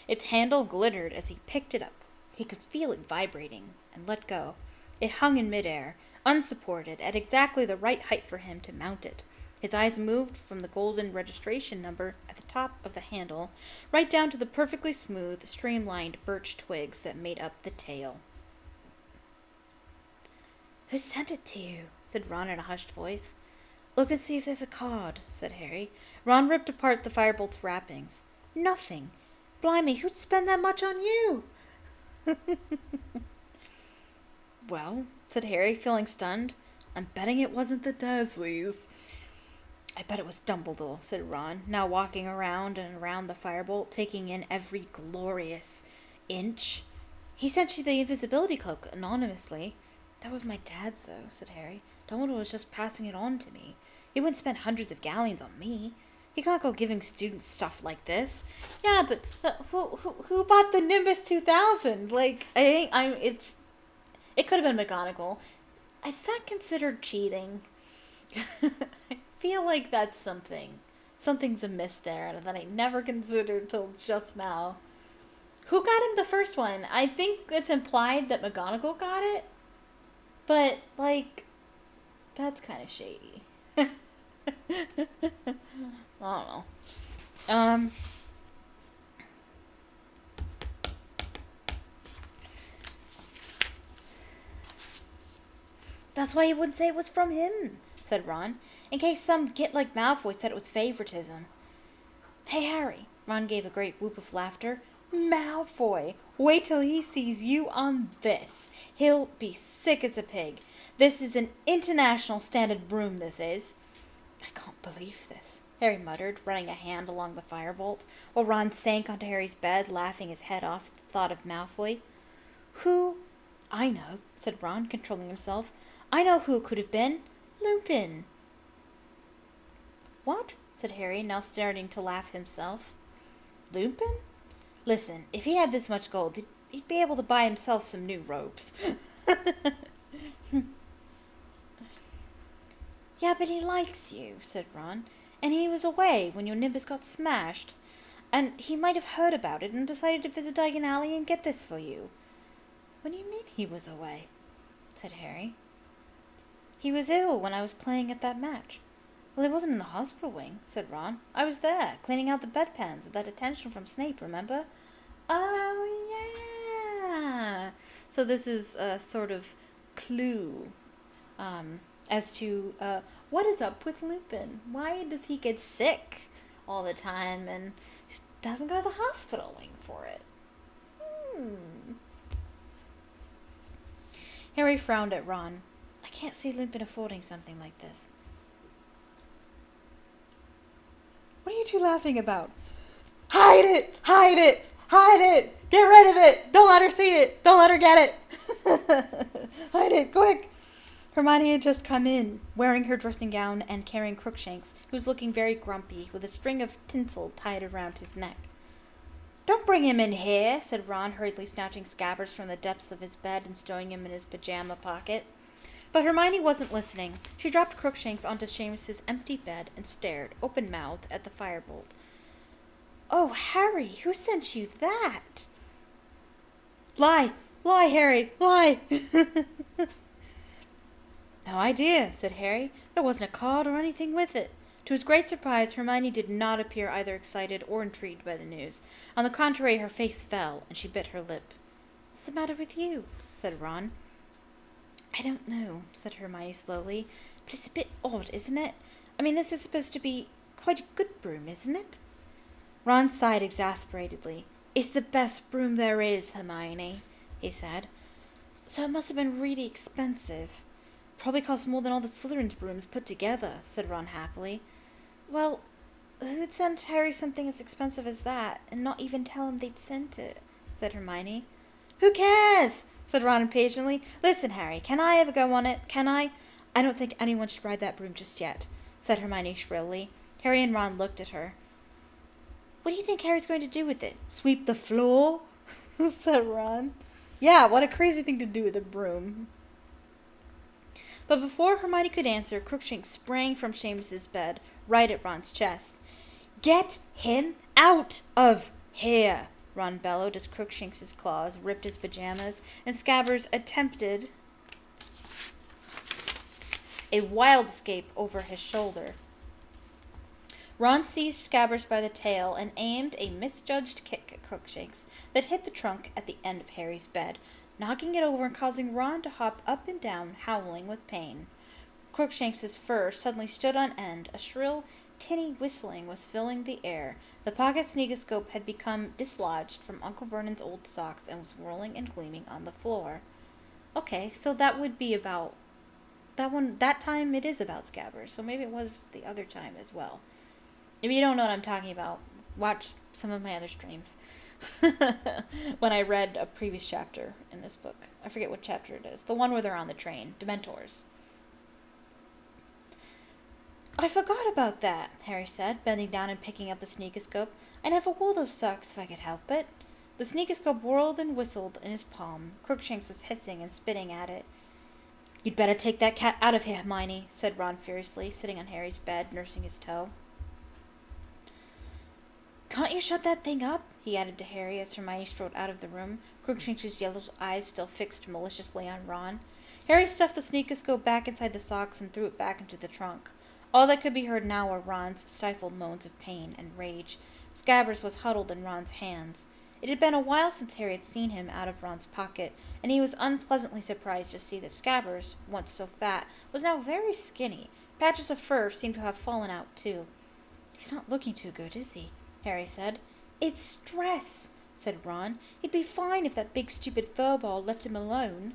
Its handle glittered as he picked it up. He could feel it vibrating and let go. It hung in midair, unsupported, at exactly the right height for him to mount it. His eyes moved from the golden registration number at the top of the handle right down to the perfectly smooth, streamlined birch twigs that made up the tail. Who sent it to you? Said Ron in a hushed voice. Look and see if there's a card, said Harry. Ron ripped apart the firebolt's wrappings. Nothing. Blimey, who'd spend that much on you? Well, said Harry, feeling stunned. I'm betting it wasn't the Dursleys. I bet it was Dumbledore, said Ron, now walking around and around the firebolt, taking in every glorious inch. He sent you the invisibility cloak anonymously. That was my dad's, though, said Harry. Dumbledore was just passing it on to me. He wouldn't spend hundreds of galleons on me. He can't go giving students stuff like this. Yeah, but who bought the Nimbus 2000? Like, it could have been McGonagall. Is that considered cheating? I feel like that's something. Something's amiss there that I never considered till just now. Who got him the first one? I think it's implied that McGonagall got it. But, like, that's kind of shady. I don't know. That's why he wouldn't say it was from him, said Ron, in case some git like Malfoy said it was favoritism. Hey, Harry, Ron gave a great whoop of laughter. Malfoy, wait till he sees you on this. He'll be sick as a pig. This is an international standard broom, this is. I can't believe this, Harry muttered, running a hand along the firebolt, while Ron sank onto Harry's bed, laughing his head off at the thought of Malfoy. Who? I know, said Ron, controlling himself. I know who it could have been. Lupin. What? Said Harry, now starting to laugh himself. Lupin? Listen, if he had this much gold, he'd be able to buy himself some new robes. Yeah, but he likes you, said Ron, and he was away when your Nimbus got smashed. And he might have heard about it and decided to visit Diagon Alley and get this for you. What do you mean he was away? Said Harry. He was ill when I was playing at that match. Well, he wasn't in the hospital wing, said Ron. I was there, cleaning out the bedpans at that attention from Snape, remember? Oh, yeah. So this is a sort of clue as to what is up with Lupin. Why does he get sick all the time and doesn't go to the hospital wing for it? Harry frowned at Ron. I can't see Lupin affording something like this. What are you two laughing about? Hide it! Hide it! Hide it! Get rid of it! Don't let her see it! Don't let her get it! Hide it, quick! Hermione had just come in, wearing her dressing gown and carrying Crookshanks, who was looking very grumpy, with a string of tinsel tied around his neck. Don't bring him in here, said Ron, hurriedly snatching Scabbers from the depths of his bed and stowing him in his pajama pocket. But Hermione wasn't listening. She dropped Crookshanks onto Seamus's empty bed and stared, open-mouthed, at the firebolt. Oh, Harry, who sent you that? Lie! Lie, Harry! Lie! No idea, said Harry. There wasn't a card or anything with it. To his great surprise, Hermione did not appear either excited or intrigued by the news. On the contrary, her face fell, and she bit her lip. What's the matter with you? Said Ron. I don't know, said Hermione slowly, but it's a bit odd, isn't it? I mean, this is supposed to be quite a good broom, isn't it? Ron sighed exasperatedly. It's the best broom there is, Hermione, he said. So it must have been really expensive. Probably cost more than all the Slytherin's brooms put together, said Ron happily. Well, who'd send Harry something as expensive as that, and not even tell him they'd sent it, said Hermione. Who cares? Said Ron impatiently. Listen, Harry, can I have a go on it? Can I? I don't think anyone should ride that broom just yet, said Hermione shrilly. Harry and Ron looked at her. What do you think Harry's going to do with it? Sweep the floor? said Ron. Yeah, what a crazy thing to do with a broom. But before Hermione could answer, Crookshanks sprang from Seamus's bed, right at Ron's chest. Get him out of here! Ron bellowed as Crookshanks's claws ripped his pajamas, and Scabbers attempted a wild escape over his shoulder. Ron seized Scabbers by the tail and aimed a misjudged kick at Crookshanks that hit the trunk at the end of Harry's bed, knocking it over and causing Ron to hop up and down, howling with pain. Crookshanks's fur suddenly stood on end. A shrill, tinny whistling was filling the air. The pocket sneakoscope had become dislodged from Uncle Vernon's old socks and was whirling and gleaming on the floor. Okay, so that would be about... That time it is about Scabbers, so maybe it was the other time as well. If you don't know what I'm talking about, watch some of my other streams. when I read a previous chapter in this book. I forget what chapter it is. The one where they're on the train. Dementors. I forgot about that, Harry said, bending down and picking up the sneakoscope. I never wore those socks if I could help it. The sneakoscope whirled and whistled in his palm. Crookshanks was hissing and spitting at it. You'd better take that cat out of here, Hermione, said Ron furiously, sitting on Harry's bed, nursing his toe. Can't you shut that thing up? He added to Harry as Hermione strode out of the room, Crookshanks' yellow eyes still fixed maliciously on Ron. Harry stuffed the sneakoscope back inside the socks and threw it back into the trunk. All that could be heard now were Ron's stifled moans of pain and rage. Scabbers was huddled in Ron's hands. It had been a while since Harry had seen him out of Ron's pocket, and he was unpleasantly surprised to see that Scabbers, once so fat, was now very skinny. Patches of fur seemed to have fallen out, too. He's not looking too good, is he? Harry said. It's stress, said Ron. He'd be fine if that big stupid furball left him alone.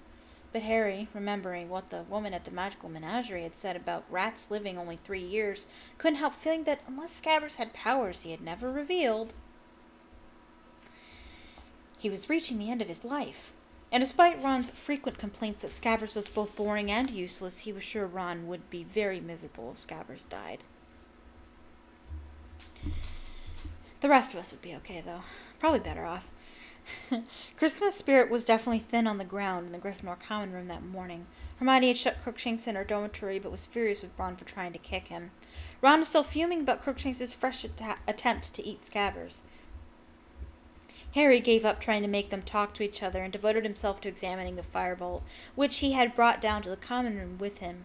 But Harry, remembering what the woman at the magical menagerie had said about rats living only 3 years, couldn't help feeling that unless Scabbers had powers he had never revealed, he was reaching the end of his life. And despite Ron's frequent complaints that Scabbers was both boring and useless, he was sure Ron would be very miserable if Scabbers died. The rest of us would be okay, though. Probably better off. Christmas spirit was definitely thin on the ground in the Gryffindor common room that morning. Hermione had shut Crookshanks in her dormitory, but was furious with Ron for trying to kick him. Ron was still fuming about Crookshanks' fresh attempt to eat Scabbers. Harry gave up trying to make them talk to each other and devoted himself to examining the firebolt, which he had brought down to the common room with him.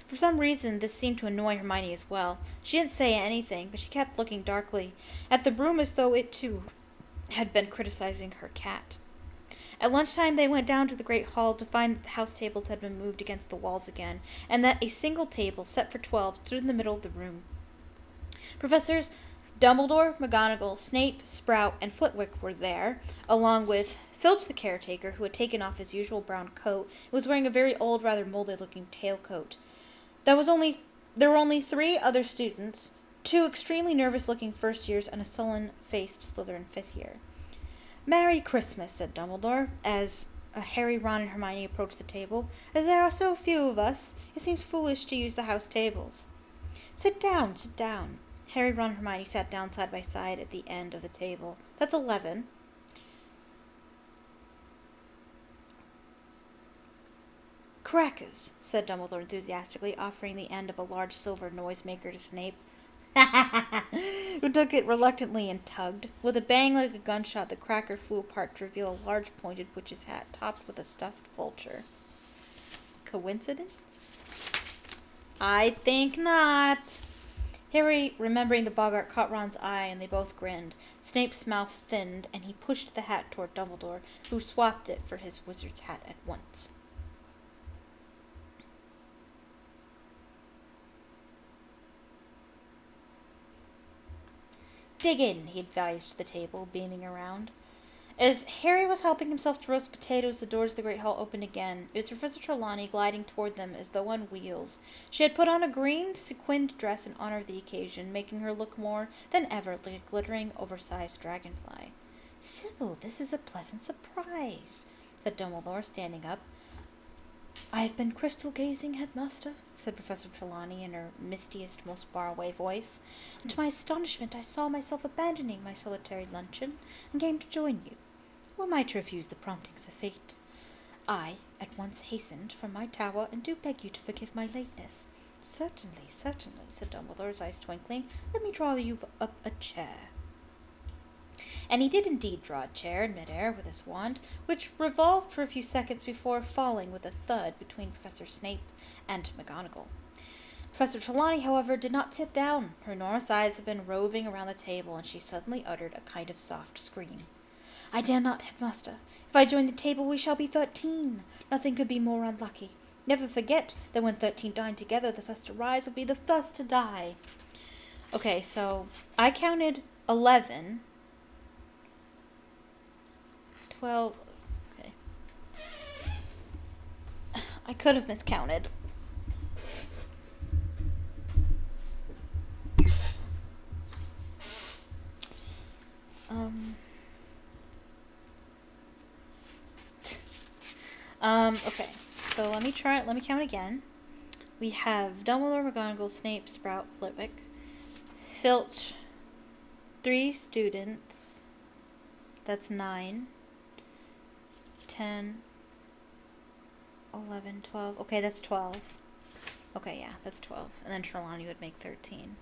For some reason, this seemed to annoy Hermione as well. She didn't say anything, but she kept looking darkly at the broom as though it, too, had been criticizing her cat. At lunchtime, they went down to the great hall to find that the house tables had been moved against the walls again, and that a single table, set for 12, stood in the middle of the room. Professors Dumbledore, McGonagall, Snape, Sprout, and Flitwick were there, along with Filch the caretaker, who had taken off his usual brown coat and was wearing a very old, rather molded-looking tailcoat. There were only 3 other students, 2 extremely nervous-looking first-years and a sullen-faced Slytherin fifth-year. Merry Christmas, said Dumbledore, as Harry, Ron, and Hermione approached the table. As there are so few of us, it seems foolish to use the house tables. Sit down, sit down. Harry, Ron, and Hermione sat down side by side at the end of the table. That's 11. Crackers, said Dumbledore enthusiastically, offering the end of a large silver noisemaker to Snape, who took it reluctantly and tugged. With a bang like a gunshot, the cracker flew apart to reveal a large pointed witch's hat topped with a stuffed vulture. Coincidence? I think not. Harry, remembering the boggart, caught Ron's eye, and they both grinned. Snape's mouth thinned, and he pushed the hat toward Dumbledore, who swapped it for his wizard's hat at once. Dig in, he advised the table, beaming around. As Harry was helping himself to roast potatoes, the doors of the great hall opened again. It was Professor Trelawney gliding toward them as though on wheels. She had put on a green sequined dress in honor of the occasion, making her look more than ever like a glittering, oversized dragonfly. Sybil, this is a pleasant surprise, said Dumbledore, standing up. I have been crystal-gazing, Headmaster, said Professor Trelawney in her mistiest, most far-away voice, and to my astonishment I saw myself abandoning my solitary luncheon and came to join you. Who am I to refuse the promptings of fate? I at once hastened from my tower and do beg you to forgive my lateness. Certainly, certainly, said Dumbledore, his eyes twinkling. Let me draw you up a chair. And he did indeed draw a chair in mid-air with his wand, which revolved for a few seconds before falling with a thud between Professor Snape and McGonagall. Professor Trelawney, however, did not sit down. Her enormous eyes had been roving around the table, and she suddenly uttered a kind of soft scream. I dare not, Headmaster. If I join the table, we shall be 13. Nothing could be more unlucky. Never forget that when 13 dine together, the first to rise will be the first to die. Okay, so I counted 11. 12. Okay. I could have miscounted. Okay. So let me count again. We have Dumbledore, McGonagall, Snape, Sprout, Flitwick, Filch, 3 students. That's 9. 10, 11, 12. Okay, that's 12. Okay, yeah, that's 12. And then Trelawney would make 13.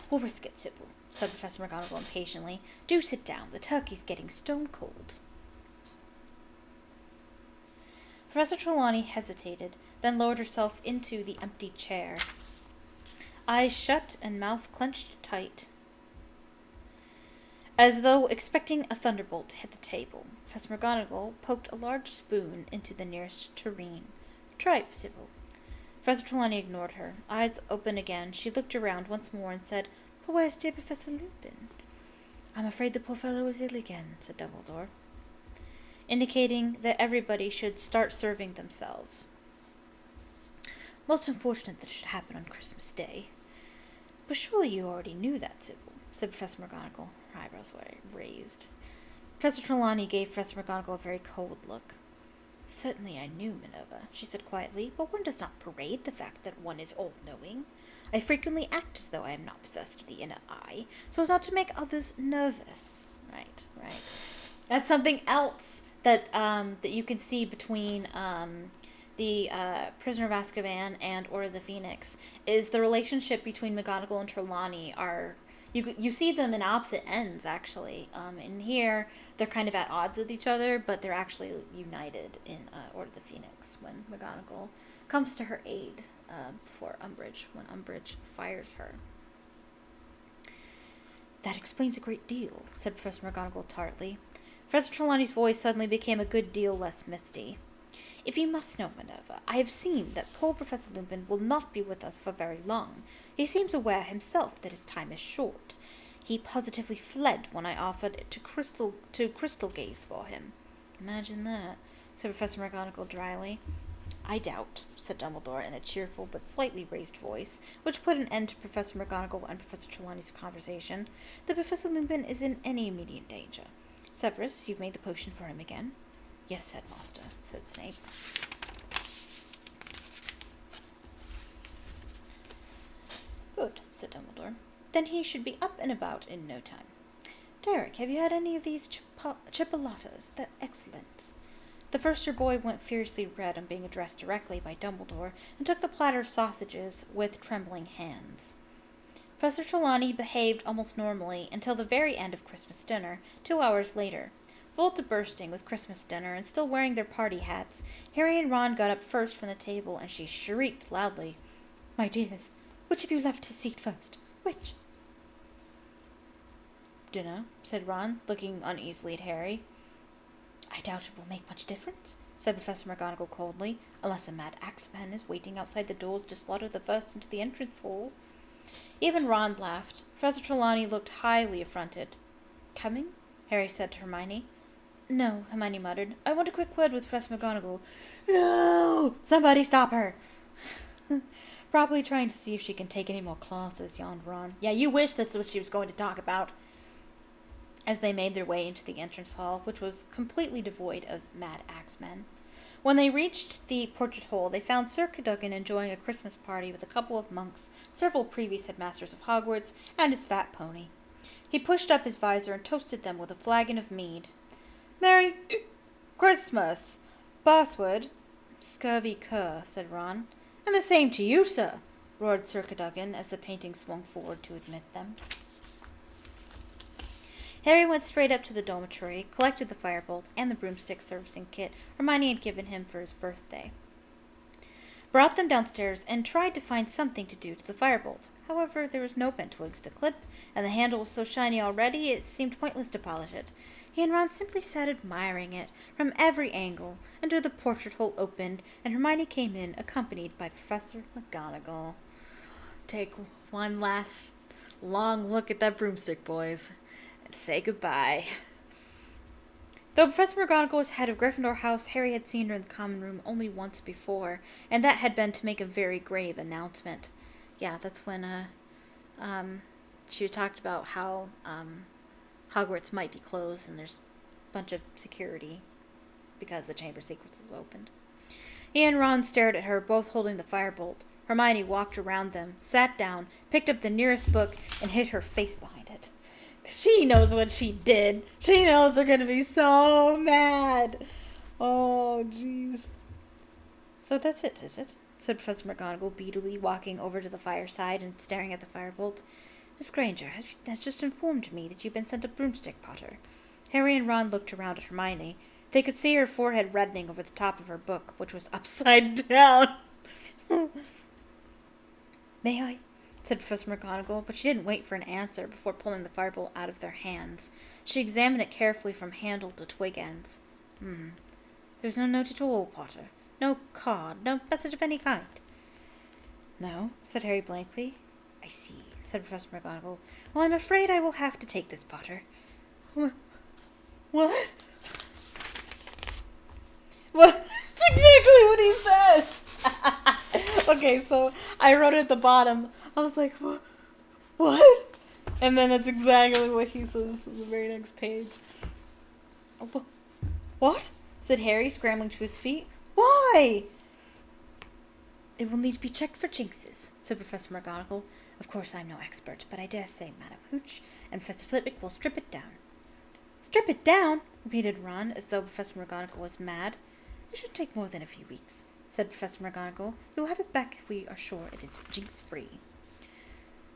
We'll risk it, Sybil, said Professor McGonagall impatiently. Do sit down. The turkey's getting stone cold. Professor Trelawney hesitated, then lowered herself into the empty chair. Eyes shut and mouth clenched tight, as though expecting a thunderbolt to hit the table. Professor McGonagall poked a large spoon into the nearest tureen. Try it, Sybil. Professor Trelawney ignored her. Eyes open again, she looked around once more and said, But where's dear Professor Lupin? I'm afraid the poor fellow is ill again, said Dumbledore, indicating that everybody should start serving themselves. Most unfortunate that it should happen on Christmas Day. But surely you already knew that, Sybil, said Professor McGonagall, her eyebrows were raised. Professor Trelawney gave Professor McGonagall a very cold look. Certainly I knew, Minerva, she said quietly, but one does not parade the fact that one is all-knowing. I frequently act as though I am not possessed of the inner eye, so as not to make others nervous. Right. That's something else that that you can see between the Prisoner of Azkaban and Order of the Phoenix, is the relationship between McGonagall and Trelawney are... You see them in opposite ends, actually. In here, they're kind of at odds with each other, but they're actually united in Order of the Phoenix when McGonagall comes to her aid for Umbridge, when Umbridge fires her. That explains a great deal, said Professor McGonagall tartly. Professor Trelawney's voice suddenly became a good deal less misty. If you must know, Minerva, I have seen that poor Professor Lupin will not be with us for very long. He seems aware himself that his time is short. He positively fled when I offered to crystal gaze for him. Imagine that, said Professor McGonagall dryly. I doubt, said Dumbledore in a cheerful but slightly raised voice, which put an end to Professor McGonagall and Professor Trelawney's conversation, that Professor Lupin is in any immediate danger. Severus, you've made the potion for him again? Yes, Headmaster, said Snape. Good, said Dumbledore. Then he should be up and about in no time. Derek, have you had any of these chipolatas? They're excellent. The first-year boy went furiously red on being addressed directly by Dumbledore and took the platter of sausages with trembling hands. Professor Trelawney behaved almost normally until the very end of Christmas dinner, 2 hours later. Full to bursting with Christmas dinner and still wearing their party hats, Harry and Ron got up first from the table, and she shrieked loudly, My dears, which of you left his seat first? Which? Dinner, said Ron, looking uneasily at Harry. I doubt it will make much difference, said Professor McGonagall coldly, unless a mad axeman is waiting outside the doors to slaughter the first into the entrance hall. Even Ron laughed. Professor Trelawney looked highly affronted. Coming? Harry said to Hermione. No, Hermione muttered. I want a quick word with Professor McGonagall. No! Somebody stop her! Probably trying to see if she can take any more classes, yawned Ron. Yeah, you wish that's what she was going to talk about. As they made their way into the entrance hall, which was completely devoid of mad axemen. When they reached the portrait hole, they found Sir Cadogan enjoying a Christmas party with a couple of monks, several previous headmasters of Hogwarts, and his fat pony. He pushed up his visor and toasted them with a flagon of mead. Merry Christmas, Bosswood. Scurvy cur, said Ron. And the same to you, sir, roared Sir Cadogan as the painting swung forward to admit them. Harry went straight up to the dormitory, collected the firebolt and the broomstick servicing kit Hermione had given him for his birthday, brought them downstairs, and tried to find something to do to the firebolt. However, there was no bent twigs to clip, and the handle was so shiny already it seemed pointless to polish it. He and Ron simply sat admiring it from every angle until the portrait hole opened and Hermione came in, accompanied by Professor McGonagall. Take one last long look at that broomstick, boys, and say goodbye. Though Professor McGonagall was head of Gryffindor House, Harry had seen her in the common room only once before, and that had been to make a very grave announcement. Yeah, that's when she talked about how Hogwarts might be closed, and there's bunch of security because the Chamber Secrets is opened. He and Ron stared at her, both holding the firebolt. Hermione walked around them, sat down, picked up the nearest book, and hid her face behind it. She knows what she did. She knows they're going to be so mad. Oh, jeez. So that's it, is it? Said Professor McGonagall, beadily, walking over to the fireside and staring at the firebolt. Miss Granger has just informed me that you've been sent a broomstick, Potter. Harry and Ron looked around at Hermione. They could see her forehead reddening over the top of her book, which was upside down. May I? Said Professor McGonagall, but she didn't wait for an answer before pulling the firebolt out of their hands. She examined it carefully from handle to twig ends. There's no note at all, Potter. No card, no message of any kind. No, said Harry blankly. I see, said Professor McGonagall. Well, I'm afraid I will have to take this, Potter. What? Well, that's exactly what he says. Okay, so I wrote at the bottom. I was like, what? And then that's exactly what he says on the very next page. What? Said Harry, scrambling to his feet. Why? It will need to be checked for jinxes, said Professor McGonagall. Of course, I'm no expert, but I dare say Madame Hooch and Professor Flitwick will strip it down. Strip it down? Repeated Ron, as though Professor McGonagall was mad. It should take more than a few weeks, said Professor McGonagall. You'll have it back if we are sure it is jinx-free.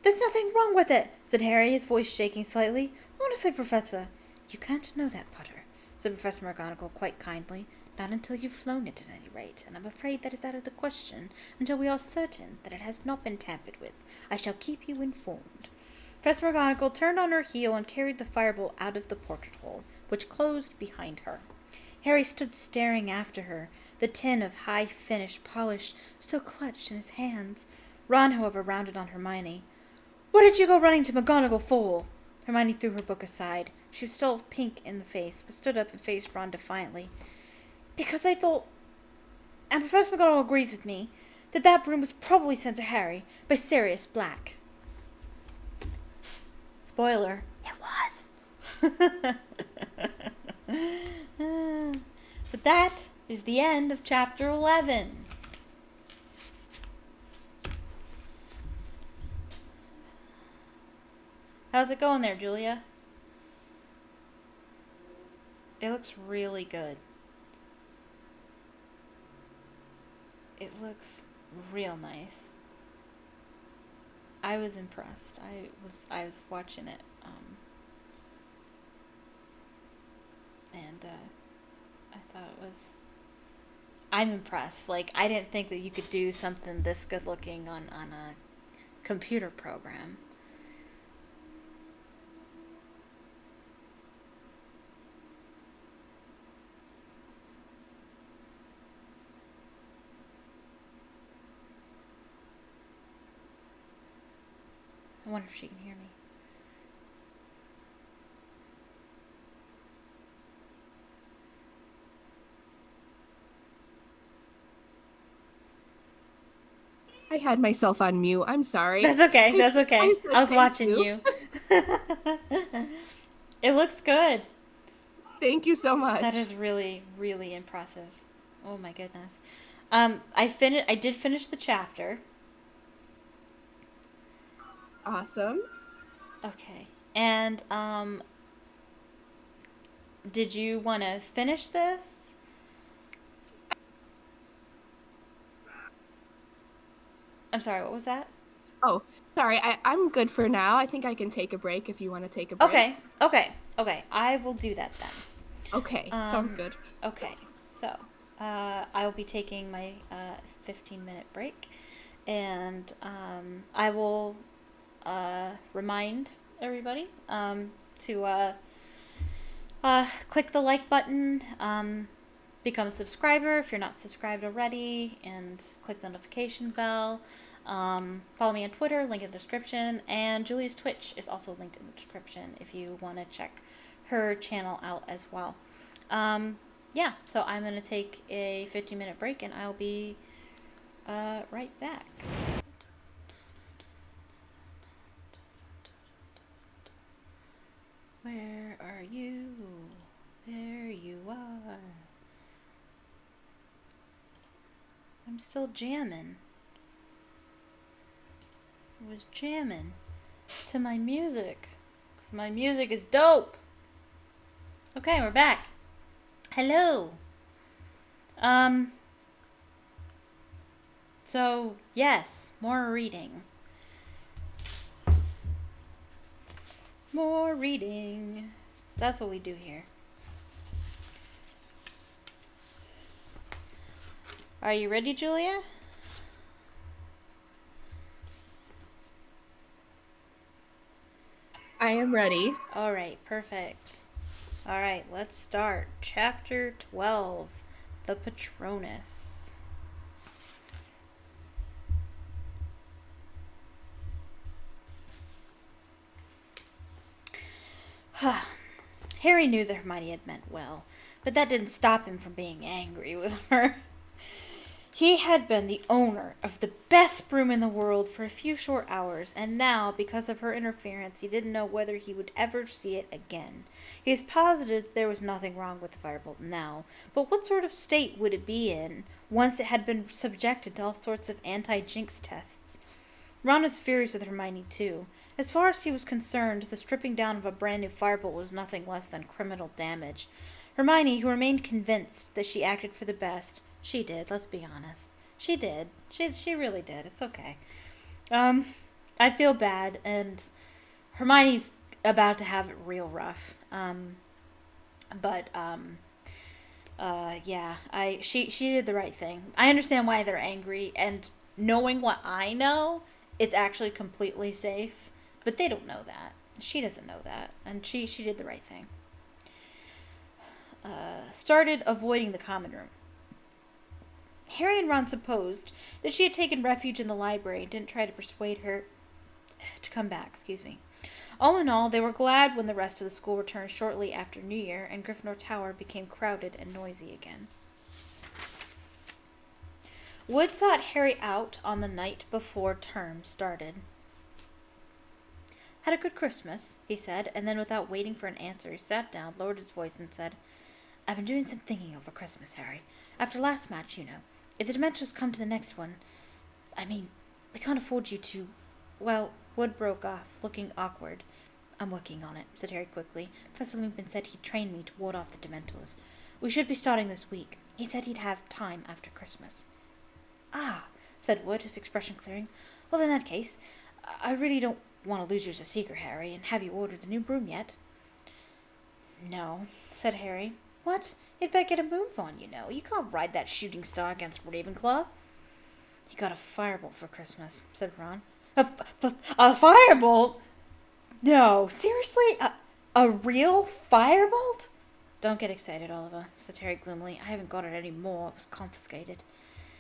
There's nothing wrong with it, said Harry, his voice shaking slightly. Honestly, Professor. You can't know that, Potter, said Professor McGonagall quite kindly. Not until you've flown it, at any rate, and I'm afraid that is out of the question until we are certain that it has not been tampered with. I shall keep you informed. Professor McGonagall turned on her heel and carried the firebolt out of the portrait hole, which closed behind her. Harry stood staring after her, the tin of high-finished polish still clutched in his hands. Ron, however, rounded on Hermione. What did you go running to McGonagall for? Hermione threw her book aside. She was still pink in the face, but stood up and faced Ron defiantly. Because I thought, and Professor McGonagall agrees with me, that broom was probably sent to Harry by Sirius Black. Spoiler, it was. But that is the end of chapter 11. How's it going there, Julia? It looks really good. It looks real nice. I was impressed. I was watching it, and I thought it was. I'm impressed. Like, I didn't think that you could do something this good looking on a computer program. I wonder if she can hear me. I had myself on mute. I'm sorry. That's okay. That's okay. I was watching you. It looks good. Thank you so much. That is really, really impressive. Oh my goodness. I did finish the chapter. Awesome. Okay. And did you want to finish this? I'm sorry, what was that? Oh, sorry. I'm good for now. I think I can take a break if you want to take a break. Okay. I will do that then. Okay, sounds good. Okay, so I will be taking my 15-minute break, and I will remind everybody to click the like button, become a subscriber if you're not subscribed already, and click the notification bell. Follow me on Twitter, link in the description, and Julia's Twitch is also linked in the description if you want to check her channel out as well. Yeah, so I'm going to take a 15-minute break, and I'll be right back. Where are you? There you are. I'm still jamming. I was jamming to my music. 'Cause my music is dope. Okay, we're back. Hello. So, yes, more reading. More reading. So that's what we do here. Are you ready, Julia? I am ready. All right, perfect. All right, let's start. Chapter 12, The Patronus. Harry knew that Hermione had meant well, but that didn't stop him from being angry with her. He had been the owner of the best broom in the world for a few short hours, and now, because of her interference, he didn't know whether he would ever see it again. He was positive there was nothing wrong with the Firebolt now, but what sort of state would it be in once it had been subjected to all sorts of anti-jinx tests? Ron was furious with Hermione, too. As far as he was concerned, the stripping down of a brand new Firebolt was nothing less than criminal damage. Hermione, who remained convinced that she acted for the best, she did, let's be honest. She did. She really did. It's okay. I feel bad, and Hermione's about to have it real rough. She did the right thing. I understand why they're angry, and knowing what I know, it's actually completely safe. But they don't know that. She doesn't know that, and she did the right thing. Started avoiding the common room. Harry and Ron supposed that she had taken refuge in the library and didn't try to persuade her to come back. All in all, they were glad when the rest of the school returned shortly after New Year and Gryffindor Tower became crowded and noisy again. Wood sought Harry out on the night before term started. "Had a good Christmas," he said, and then without waiting for an answer, he sat down, lowered his voice, and said, "I've been doing some thinking over Christmas, Harry. After last match, you know. If the Dementors come to the next one, we can't afford you to..." Well, Wood broke off, looking awkward. "I'm working on it," said Harry quickly. "Professor Lupin said he'd train me to ward off the Dementors. We should be starting this week. He said he'd have time after Christmas." "Ah," said Wood, his expression clearing. "Well, in that case, I really don't want to lose you as a seeker, Harry, and have you ordered a new broom yet?" "No," said Harry. "What? You'd better get a move on, you know. You can't ride that shooting star against Ravenclaw." "He got a firebolt for Christmas," said Ron. A firebolt? No, seriously? A real firebolt?" "Don't get excited, Oliver," said Harry gloomily. "I haven't got it any more. It was confiscated."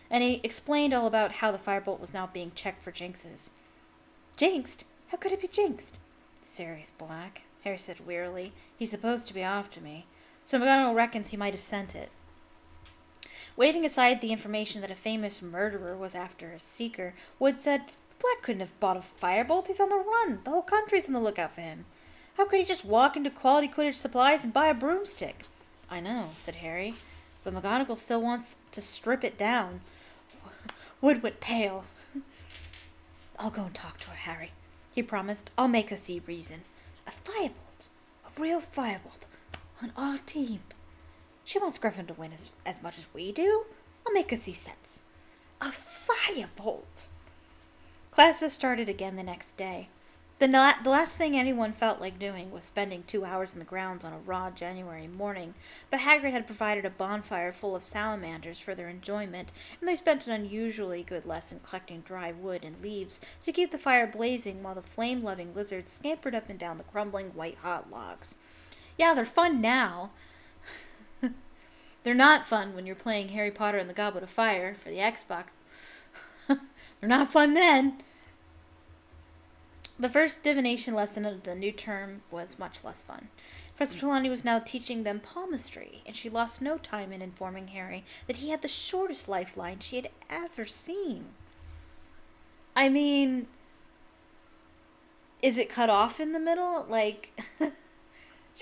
And he explained all about how the firebolt was now being checked for jinxes. "Jinxed? How could it be jinxed?" "Sirius Black," Harry said wearily. "He's supposed to be after me. So McGonagall reckons he might have sent it." Waving aside the information that a famous murderer was after a seeker, Wood said, "Black couldn't have bought a firebolt. He's on the run. The whole country's on the lookout for him. How could he just walk into Quality Quidditch Supplies and buy a broomstick?" "I know," said Harry, "but McGonagall still wants to strip it down." Wood went pale. "I'll go and talk to her, Harry," he promised. "I'll make her see reason. A firebolt. A real firebolt. On our team. She wants Griffin to win as much as we do. I'll make her see sense. A firebolt." Classes started again the next day. The last thing anyone felt like doing was spending 2 hours in the grounds on a raw January morning, but Hagrid had provided a bonfire full of salamanders for their enjoyment, and they spent an unusually good lesson collecting dry wood and leaves to keep the fire blazing while the flame-loving lizards scampered up and down the crumbling white-hot logs. Yeah, they're fun now. They're not fun when you're playing Harry Potter and the Goblet of Fire for the Xbox. They're not fun then. The first divination lesson of the new term was much less fun. Professor Trelawney was now teaching them palmistry, and she lost no time in informing Harry that he had the shortest lifeline she had ever seen. I mean, is it cut off in the middle? Like,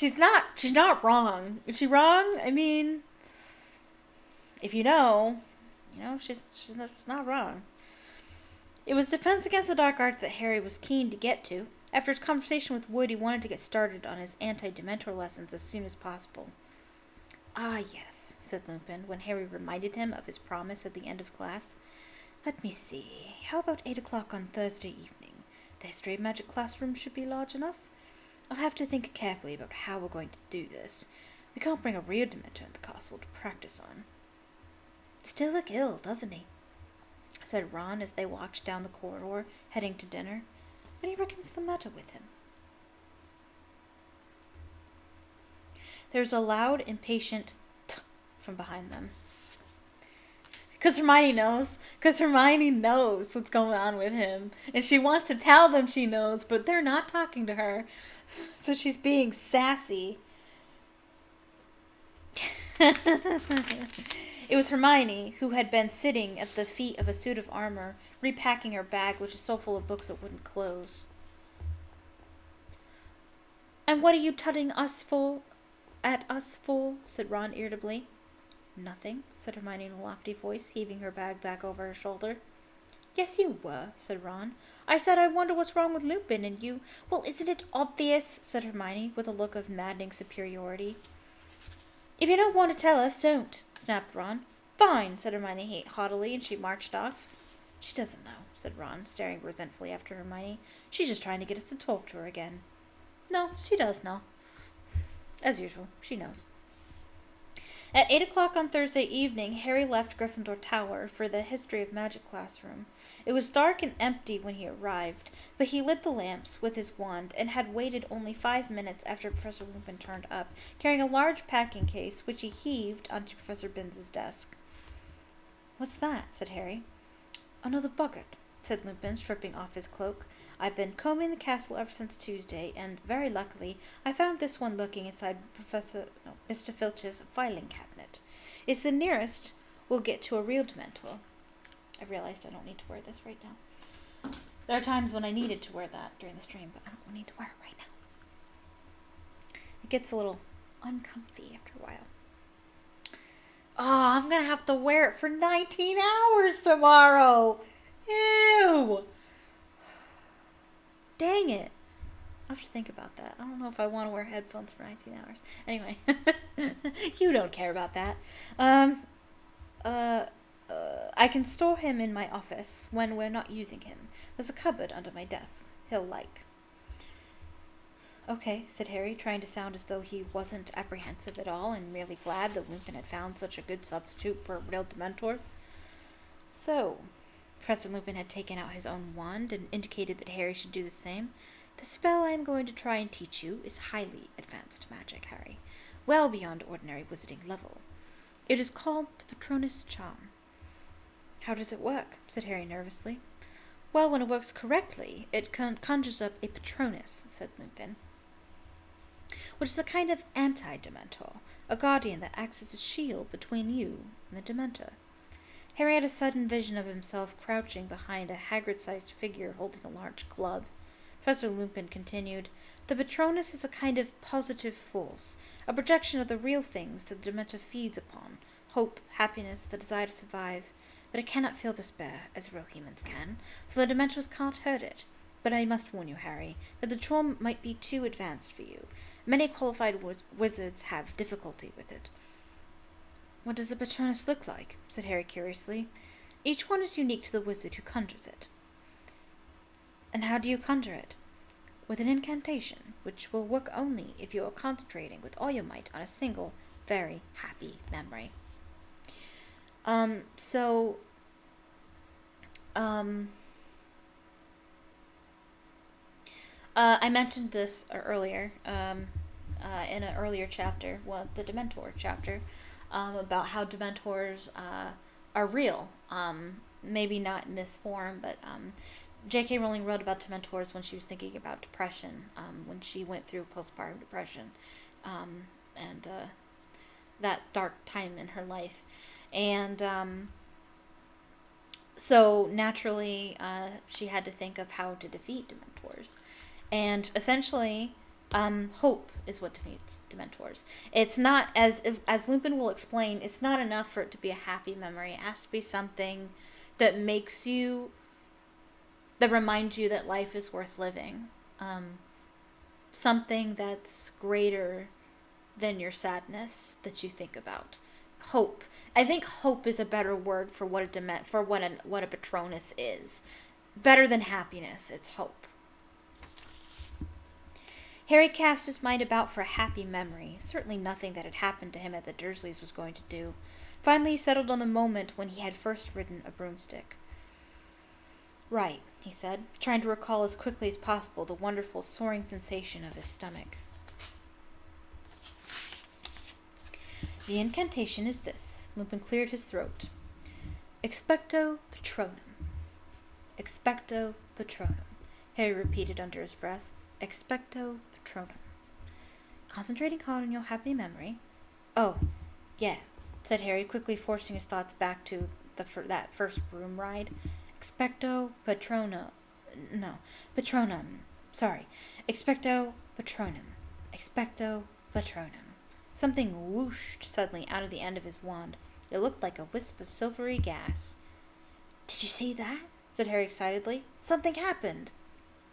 She's not wrong. Is she wrong? I mean, if you know, she's not wrong. It was Defense Against the Dark Arts that Harry was keen to get to. After his conversation with Wood, he wanted to get started on his anti-Dementor lessons as soon as possible. Ah, yes, said Lupin, when Harry reminded him of his promise at the end of class. Let me see. How about 8 o'clock on Thursday evening? The History of Magic classroom should be large enough. I'll have to think carefully about how we're going to do this. We can't bring a real Dementor in the castle to practice on. Still look ill, doesn't he? Said Ron as they walked down the corridor, heading to dinner. What do you reckon's the matter with him? There's a loud, impatient "t" from behind them. Because Hermione knows. Because Hermione knows what's going on with him. And she wants to tell them she knows, but they're not talking to her. So she's being sassy. It was Hermione, who had been sitting at the feet of a suit of armor, repacking her bag, which is so full of books it wouldn't close. And what are you tutting at us for? Said Ron irritably. Nothing, said Hermione in a lofty voice, heaving her bag back over her shoulder. Yes, you were, said Ron. I said I wonder what's wrong with Lupin, and you... Well, isn't it obvious, said Hermione, with a look of maddening superiority. If you don't want to tell us, don't, snapped Ron. Fine, said Hermione haughtily, and she marched off. She doesn't know, said Ron, staring resentfully after Hermione. She's just trying to get us to talk to her again. No, she does know. As usual, she knows. At 8 o'clock on Thursday evening, Harry left Gryffindor Tower for the History of Magic classroom. It was dark and empty when he arrived, but he lit the lamps with his wand and had waited only 5 minutes after Professor Lupin turned up, carrying a large packing case, which he heaved onto Professor Binns' desk. What's that? Said Harry. Another bucket, said Lupin, stripping off his cloak. I've been combing the castle ever since Tuesday, and very luckily I found this one lurking inside Mr. Filch's filing cabinet. It's the nearest we'll get to a real Dementor. I realized I don't need to wear this right now. There are times when I needed to wear that during the stream, but I don't need to wear it right now. It gets a little uncomfy after a while. Oh, I'm going to have to wear it for 19 hours tomorrow. Ew. Dang it. I'll have to think about that. I don't know if I want to wear headphones for 19 hours. Anyway, you don't care about that. I can store him in my office when we're not using him. There's a cupboard under my desk he'll like. Okay, said Harry, trying to sound as though he wasn't apprehensive at all and merely glad that Lupin had found such a good substitute for a real Dementor. So, Professor Lupin had taken out his own wand and indicated that Harry should do the same. The spell I am going to try and teach you is highly advanced magic, Harry, well beyond ordinary wizarding level. It is called the Patronus charm. How does it work? Said Harry nervously. Well, when it works correctly, it conjures up a Patronus, said Lupin, which is a kind of anti-Dementor, a guardian that acts as a shield between you and the Dementor. Harry had a sudden vision of himself crouching behind a Hagrid-sized figure holding a large club. Professor Lupin continued, The Patronus is a kind of positive force, a projection of the real things that the Dementor feeds upon, hope, happiness, the desire to survive, but it cannot feel despair, as real humans can, so the Dementors can't hurt it. But I must warn you, Harry, that the charm might be too advanced for you. Many qualified wizards have difficulty with it. What does the Patronus look like? Said Harry curiously. Each one is unique to the wizard who conjures it. And how do you conjure it? With an incantation, which will work only if you are concentrating with all your might on a single, very happy memory. I mentioned this earlier, in an earlier chapter, well, the Dementor chapter, about how Dementors are real. Maybe not in this form, but J.K. Rowling wrote about Dementors when she was thinking about depression, when she went through postpartum depression, and that dark time in her life. And so naturally, she had to think of how to defeat Dementors. And essentially, Hope is what defeats Dementors. It's not, as Lupin will explain, it's not enough for it to be a happy memory. It has to be something that makes you, that reminds you that life is worth living. Something that's greater than your sadness that you think about. Hope. I think hope is a better word for what a Patronus is. Better than happiness, it's hope. Harry cast his mind about for a happy memory. Certainly nothing that had happened to him at the Dursleys was going to do. Finally he settled on the moment when he had first ridden a broomstick. Right, he said, trying to recall as quickly as possible the wonderful soaring sensation of his stomach. The incantation is this. Lupin cleared his throat. Expecto Patronum. Expecto Patronum. Harry repeated under his breath. Expecto Patronum. Concentrating hard on your happy memory. Oh, yeah, said Harry, quickly forcing his thoughts back to that first broom ride. Expecto Patronum. No, Patronum. Sorry. Expecto Patronum. Expecto Patronum. Something whooshed suddenly out of the end of his wand. It looked like a wisp of silvery gas. Did you see that? Said Harry excitedly. Something happened.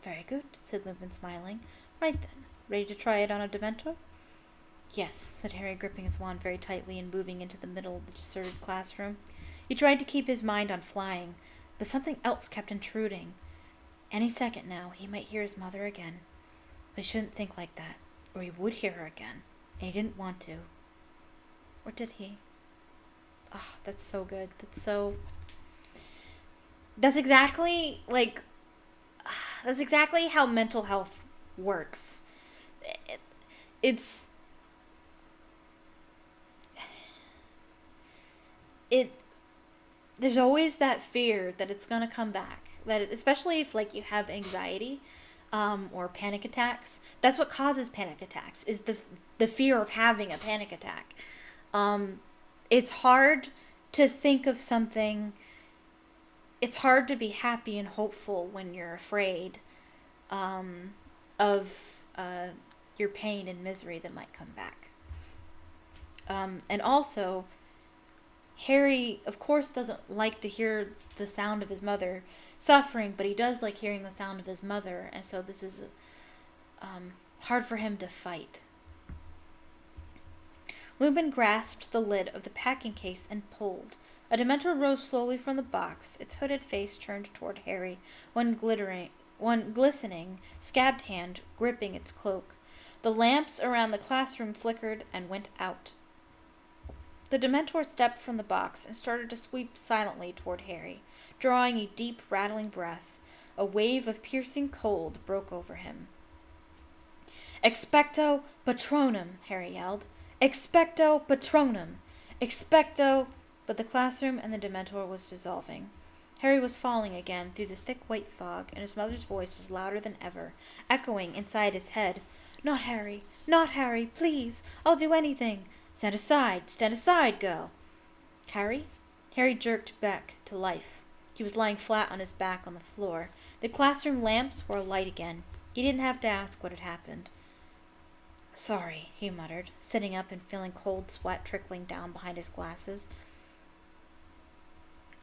Very good, said Lupin, smiling. Right then. Ready to try it on a Dementor? Yes, said Harry, gripping his wand very tightly and moving into the middle of the deserted classroom. He tried to keep his mind on flying, but something else kept intruding. Any second now, he might hear his mother again. But he shouldn't think like that, or he would hear her again, and he didn't want to. Or did he? Oh, that's so good. That's exactly, that's exactly how mental health works. There's always that fear that it's gonna come back. Especially if you have anxiety, or panic attacks. That's what causes panic attacks. Is the fear of having a panic attack. It's hard to think of something. It's hard to be happy and hopeful when you're afraid, of your pain and misery that might come back. And also, Harry, of course, doesn't like to hear the sound of his mother suffering, but he does like hearing the sound of his mother, and so this is hard for him to fight. Lupin grasped the lid of the packing case and pulled. A Dementor rose slowly from the box, its hooded face turned toward Harry, one glistening, scabbed hand gripping its cloak. The lamps around the classroom flickered and went out. The Dementor stepped from the box and started to sweep silently toward Harry, drawing a deep, rattling breath. A wave of piercing cold broke over him. Expecto Patronum, Harry yelled. Expecto Patronum! Expecto... But the classroom and the Dementor was dissolving. Harry was falling again through the thick white fog, and his mother's voice was louder than ever, echoing inside his head. Not Harry! Not Harry! Please! I'll do anything! Stand aside, girl! Harry? Harry jerked back to life. He was lying flat on his back on the floor. The classroom lamps were alight again. He didn't have to ask what had happened. Sorry, he muttered, sitting up and feeling cold sweat trickling down behind his glasses.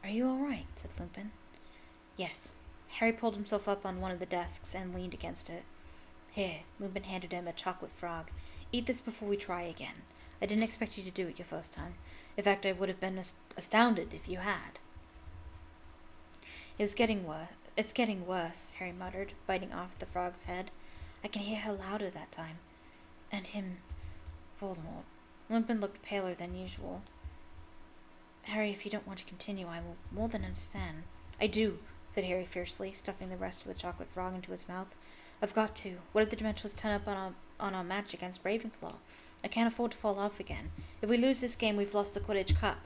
Are you all right? Said Lupin. Yes. Harry pulled himself up on one of the desks and leaned against it. Here, Lupin handed him a chocolate frog. Eat this before we try again. I didn't expect you to do it your first time. In fact, I would have been astounded if you had. It's getting worse, Harry muttered, biting off the frog's head. I can hear her louder that time. And him, Voldemort. Lupin looked paler than usual. Harry, if you don't want to continue, I will more than understand. I do, said Harry fiercely, stuffing the rest of the chocolate frog into his mouth. I've got to. What if the Dementors turn up on our match against Ravenclaw? I can't afford to fall off again. If we lose this game, we've lost the Quidditch Cup.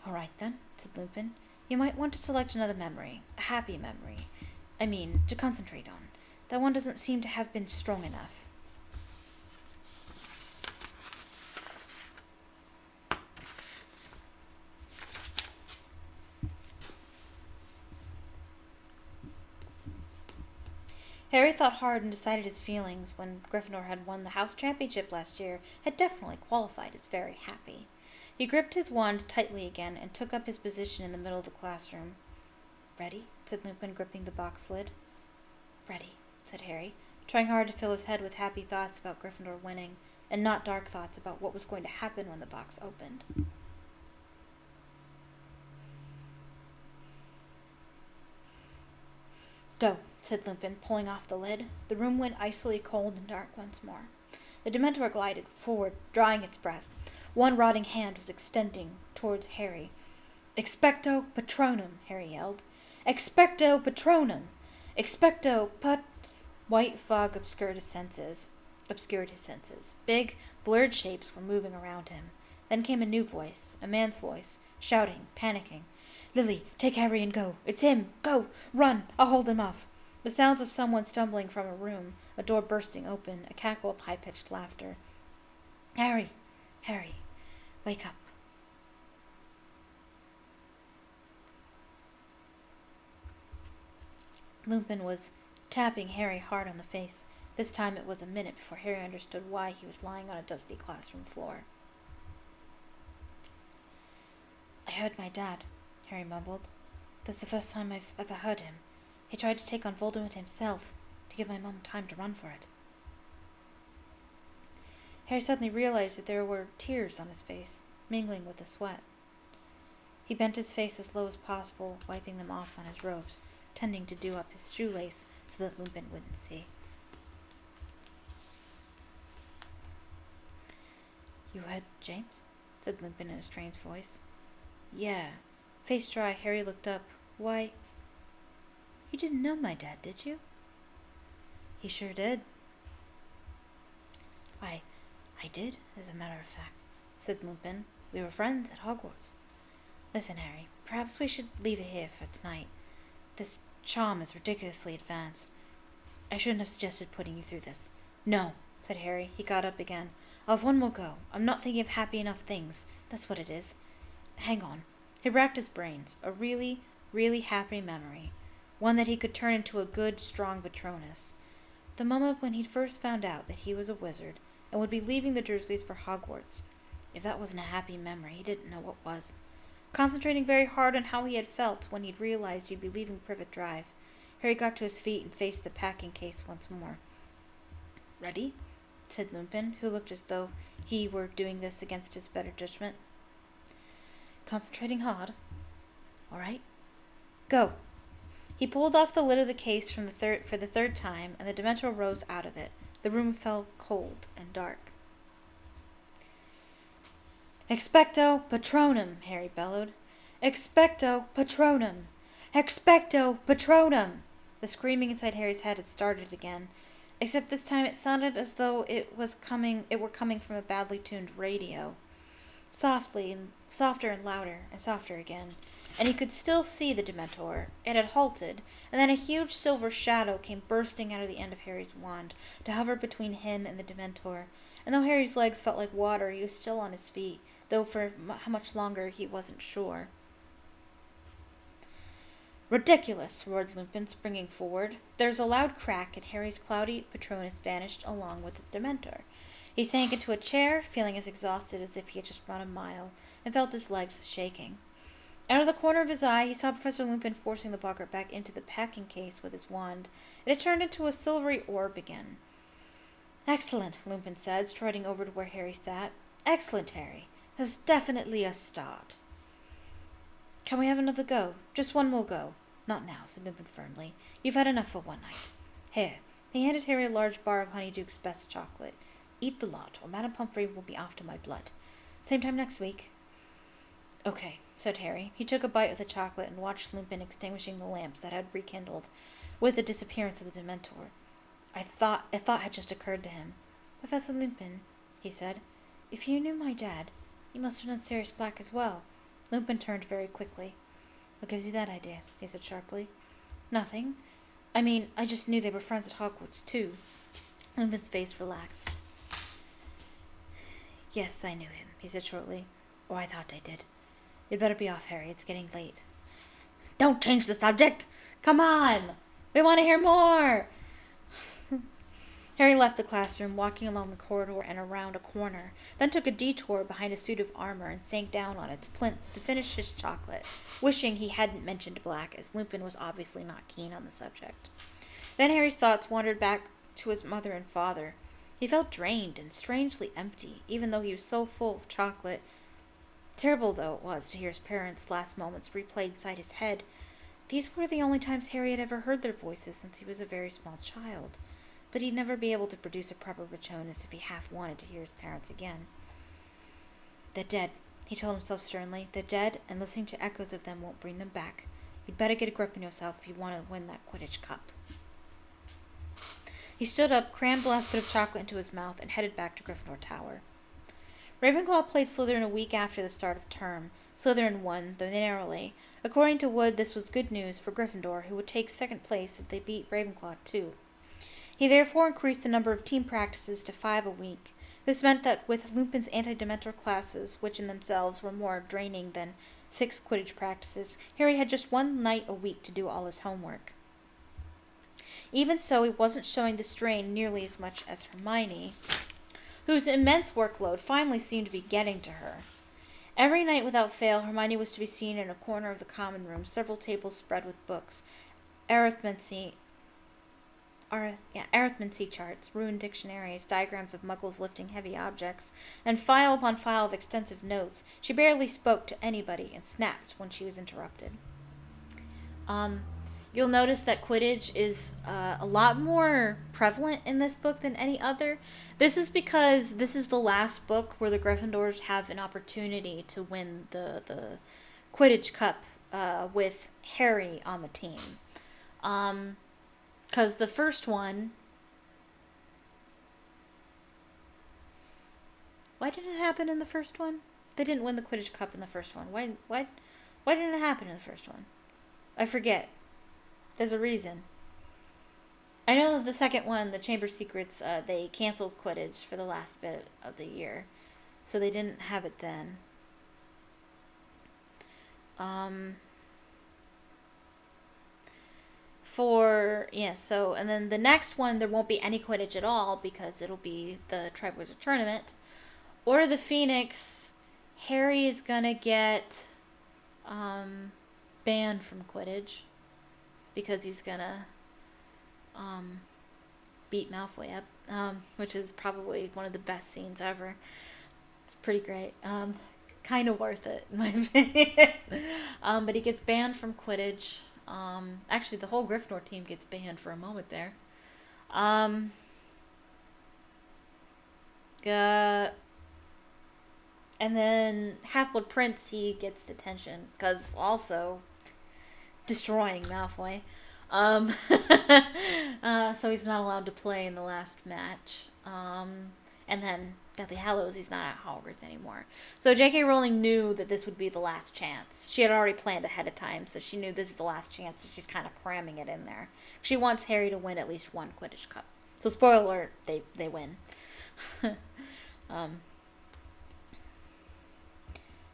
All right, then, said Lupin. You might want to select another memory. A happy memory. I mean, to concentrate on. That one doesn't seem to have been strong enough. Harry thought hard and decided his feelings when Gryffindor had won the house championship last year had definitely qualified as very happy. He gripped his wand tightly again and took up his position in the middle of the classroom. "Ready?" said Lupin, gripping the box lid. "Ready," said Harry, trying hard to fill his head with happy thoughts about Gryffindor winning, and not dark thoughts about what was going to happen when the box opened. "Go," said Lupin, pulling off the lid. The room went icily cold and dark once more. The Dementor glided forward, drawing its breath. One rotting hand was extending towards Harry. "Expecto Patronum," Harry yelled. "Expecto Patronum! Expecto Pat—" White fog obscured his senses. Big, blurred shapes were moving around him. Then came a new voice, a man's voice, shouting, panicking. "Lily, take Harry and go. It's him. Go. Run. I'll hold him off." The sounds of someone stumbling from a room, a door bursting open, a cackle of high-pitched laughter. "Harry, Harry, wake up." Lupin was tapping Harry hard on the face. This time it was a minute before Harry understood why he was lying on a dusty classroom floor. "I heard my dad," Harry mumbled. "That's the first time I've ever heard him. He tried to take on Voldemort himself, to give my mum time to run for it." Harry suddenly realized that there were tears on his face, mingling with the sweat. He bent his face as low as possible, wiping them off on his robes, tending to do up his shoelace so that Lupin wouldn't see. "You heard James?" said Lupin in a strange voice. "Yeah." Face dry, Harry looked up. "Why, you didn't know my dad, did you?" "He sure did." I did, as a matter of fact," said Lupin. "We were friends at Hogwarts. Listen, Harry, perhaps we should leave it here for tonight. This charm is ridiculously advanced. I shouldn't have suggested putting you through this." "No," said Harry. He got up again. "I'll have one more go. I'm not thinking of happy enough things. That's what it is. Hang on." He racked his brains. A really, really happy memory. One that he could turn into a good, strong Patronus. The moment when he'd first found out that he was a wizard and would be leaving the Dursleys for Hogwarts. If that wasn't a happy memory, he didn't know what was. Concentrating very hard on how he had felt when he'd realized he'd be leaving Privet Drive, Harry got to his feet and faced the packing case once more. "Ready?" said Lupin, who looked as though he were doing this against his better judgment. "Concentrating hard. All right. Go." He pulled off the lid of the case for the third time, and the Dementor rose out of it. The room felt cold and dark. "Expecto Patronum," Harry bellowed. "Expecto Patronum! Expecto Patronum!" The screaming inside Harry's head had started again, except this time it sounded as though it were coming from a badly tuned radio. Softly, and softer and louder, and softer again, and he could still see the Dementor. It had halted, and then a huge silver shadow came bursting out of the end of Harry's wand, to hover between him and the Dementor. And though Harry's legs felt like water, he was still on his feet, though for how much longer he wasn't sure. "Ridiculous!" roared Lupin, springing forward. There was a loud crack, and Harry's cloudy Patronus vanished along with the Dementor. He sank into a chair, feeling as exhausted as if he had just run a mile, and felt his legs shaking. Out of the corner of his eye, he saw Professor Lupin forcing the boggart back into the packing case with his wand. It had turned into a silvery orb again. "Excellent," Lupin said, striding over to where Harry sat. "Excellent, Harry. That's definitely a start." "Can we have another go? Just one more go." "Not now," said Lupin firmly. "You've had enough for one night. Here." He handed Harry a large bar of Honeyduke's best chocolate. "Eat the lot, or Madame Pomfrey will be after my blood. Same time next week." "Okay," said Harry. He took a bite of the chocolate and watched Lupin extinguishing the lamps that had rekindled with the disappearance of the Dementor. A thought had just occurred to him. "Professor Lupin," he said, "if you knew my dad, you must have known Sirius Black as well." Lupin turned very quickly. "What gives you that idea?" he said sharply. "Nothing. I mean, I just knew they were friends at Hogwarts, too." Lupin's face relaxed. "Yes, I knew him," he said shortly. "Or I thought I did. You'd better be off, Harry. It's getting late." "Don't change the subject! Come on! We want to hear more!" Harry left the classroom, walking along the corridor and around a corner, then took a detour behind a suit of armor and sank down on its plinth to finish his chocolate, wishing he hadn't mentioned black, as Lupin was obviously not keen on the subject. Then Harry's thoughts wandered back to his mother and father. He felt drained and strangely empty, even though he was so full of chocolate. Terrible though it was to hear his parents' last moments replayed inside his head. These were the only times Harry had ever heard their voices since he was a very small child. But he'd never be able to produce a proper Patronus if he half wanted to hear his parents again. They're dead, he told himself sternly. They're dead, and listening to echoes of them won't bring them back. You'd better get a grip on yourself if you want to win that Quidditch Cup. He stood up, crammed the last bit of chocolate into his mouth, and headed back to Gryffindor Tower. Ravenclaw played Slytherin a week after the start of term. Slytherin won, though narrowly. According to Wood, this was good news for Gryffindor, who would take second place if they beat Ravenclaw too. He therefore increased the number of team practices to 5 a week. This meant that with Lupin's anti-Dementor classes, which in themselves were more draining than 6 Quidditch practices, Harry had just 1 night a week to do all his homework. Even so, he wasn't showing the strain nearly as much as Hermione, whose immense workload finally seemed to be getting to her. Every night without fail, Hermione was to be seen in a corner of the common room, several tables spread with books, arithmancy charts, ruined dictionaries, diagrams of muggles lifting heavy objects, and file upon file of extensive notes. She barely spoke to anybody and snapped when she was interrupted. You'll notice that Quidditch is a lot more prevalent in this book than any other. This is because this is the last book where the Gryffindors have an opportunity to win the Quidditch Cup with Harry on the team. Because the first one... Why didn't it happen in the first one? They didn't win the Quidditch Cup in the first one. Why didn't it happen in the first one? I forget. There's a reason. I know that the second one, the Chamber Secrets, they canceled Quidditch for the last bit of the year. So they didn't have it then. And then the next one, there won't be any Quidditch at all because it'll be the Triwizard Tournament. Order the Phoenix, Harry is gonna get banned from Quidditch because he's gonna beat Malfoy up, which is probably one of the best scenes ever. It's pretty great. Kind of worth it, in my opinion. But he gets banned from Quidditch. Actually, the whole Gryffindor team gets banned for a moment there. And then Half-Blood Prince, he gets detention because also destroying Malfoy. So he's not allowed to play in the last match. And then Deathly Hallows, he's not at Hogwarts anymore. So J.K. Rowling knew that this would be the last chance. She had already planned ahead of time, so she knew this is the last chance, so she's kind of cramming it in there. She wants Harry to win at least one Quidditch Cup. So spoiler alert, they win.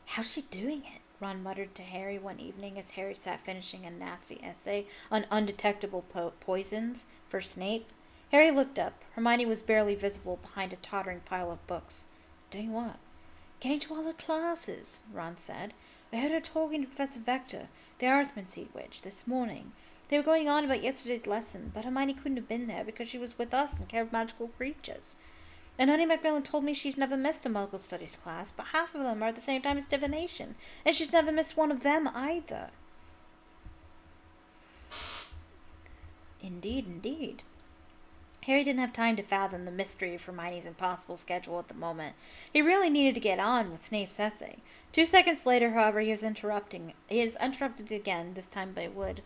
How's she doing it? Ron muttered to Harry one evening as Harry sat finishing a nasty essay on undetectable poisons for Snape. Harry looked up. Hermione was barely visible behind a tottering pile of books. Doing what? Getting to all the classes, Ron said. I heard her talking to Professor Vector, the arithmancy witch, this morning. They were going on about yesterday's lesson, but Hermione couldn't have been there because she was with us and cared magical creatures. And Honey Macmillan told me she's never missed a Muggle Studies class, but half of them are at the same time as Divination, and she's never missed one of them either. Indeed, indeed. Harry didn't have time to fathom the mystery of Hermione's impossible schedule at the moment. He really needed to get on with Snape's essay. 2 seconds later, however, he is interrupted again, this time by Wood.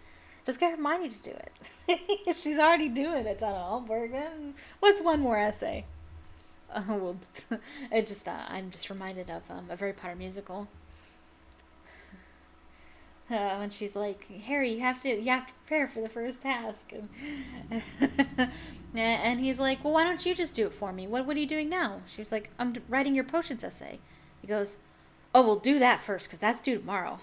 Just get Hermione to do it. She's already doing a ton of homework. What's one more essay? I'm just reminded of a Harry Potter musical. When she's like, Harry, you have to prepare for the first task, and he's like, well, why don't you just do it for me? What are you doing now? She was like, I'm writing your potions essay. He goes, oh, we'll do that first because that's due tomorrow.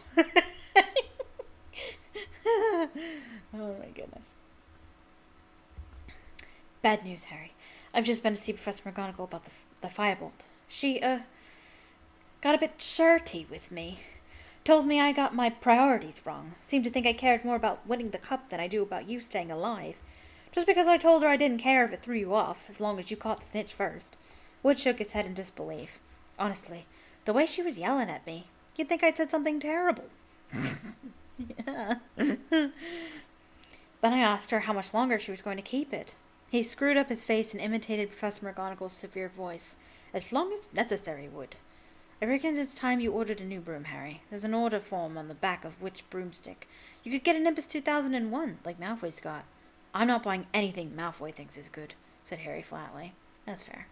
Oh my goodness. Bad news, Harry. I've just been to see Professor McGonagall about the Firebolt. She, got a bit shirty with me. Told me I got my priorities wrong. Seemed to think I cared more about winning the cup than I do about you staying alive. Just because I told her I didn't care if it threw you off, as long as you caught the snitch first. Wood shook his head in disbelief. Honestly, the way she was yelling at me, you'd think I'd said something terrible. Yeah. Then I asked her how much longer she was going to keep it. He screwed up his face and imitated Professor McGonagall's severe voice. As long as necessary, Wood. I reckon it's time you ordered a new broom, Harry. There's an order form on the back of which broomstick. You could get an Nimbus 2001, like Malfoy's got. I'm not buying anything Malfoy thinks is good, said Harry flatly. That's fair.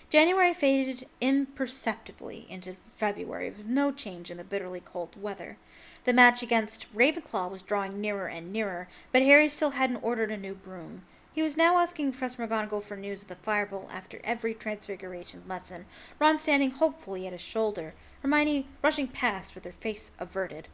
January faded imperceptibly into February with no change in the bitterly cold weather. The match against Ravenclaw was drawing nearer and nearer, but Harry still hadn't ordered a new broom. He was now asking Professor McGonagall for news of the Firebolt after every Transfiguration lesson, Ron standing hopefully at his shoulder, Hermione rushing past with her face averted.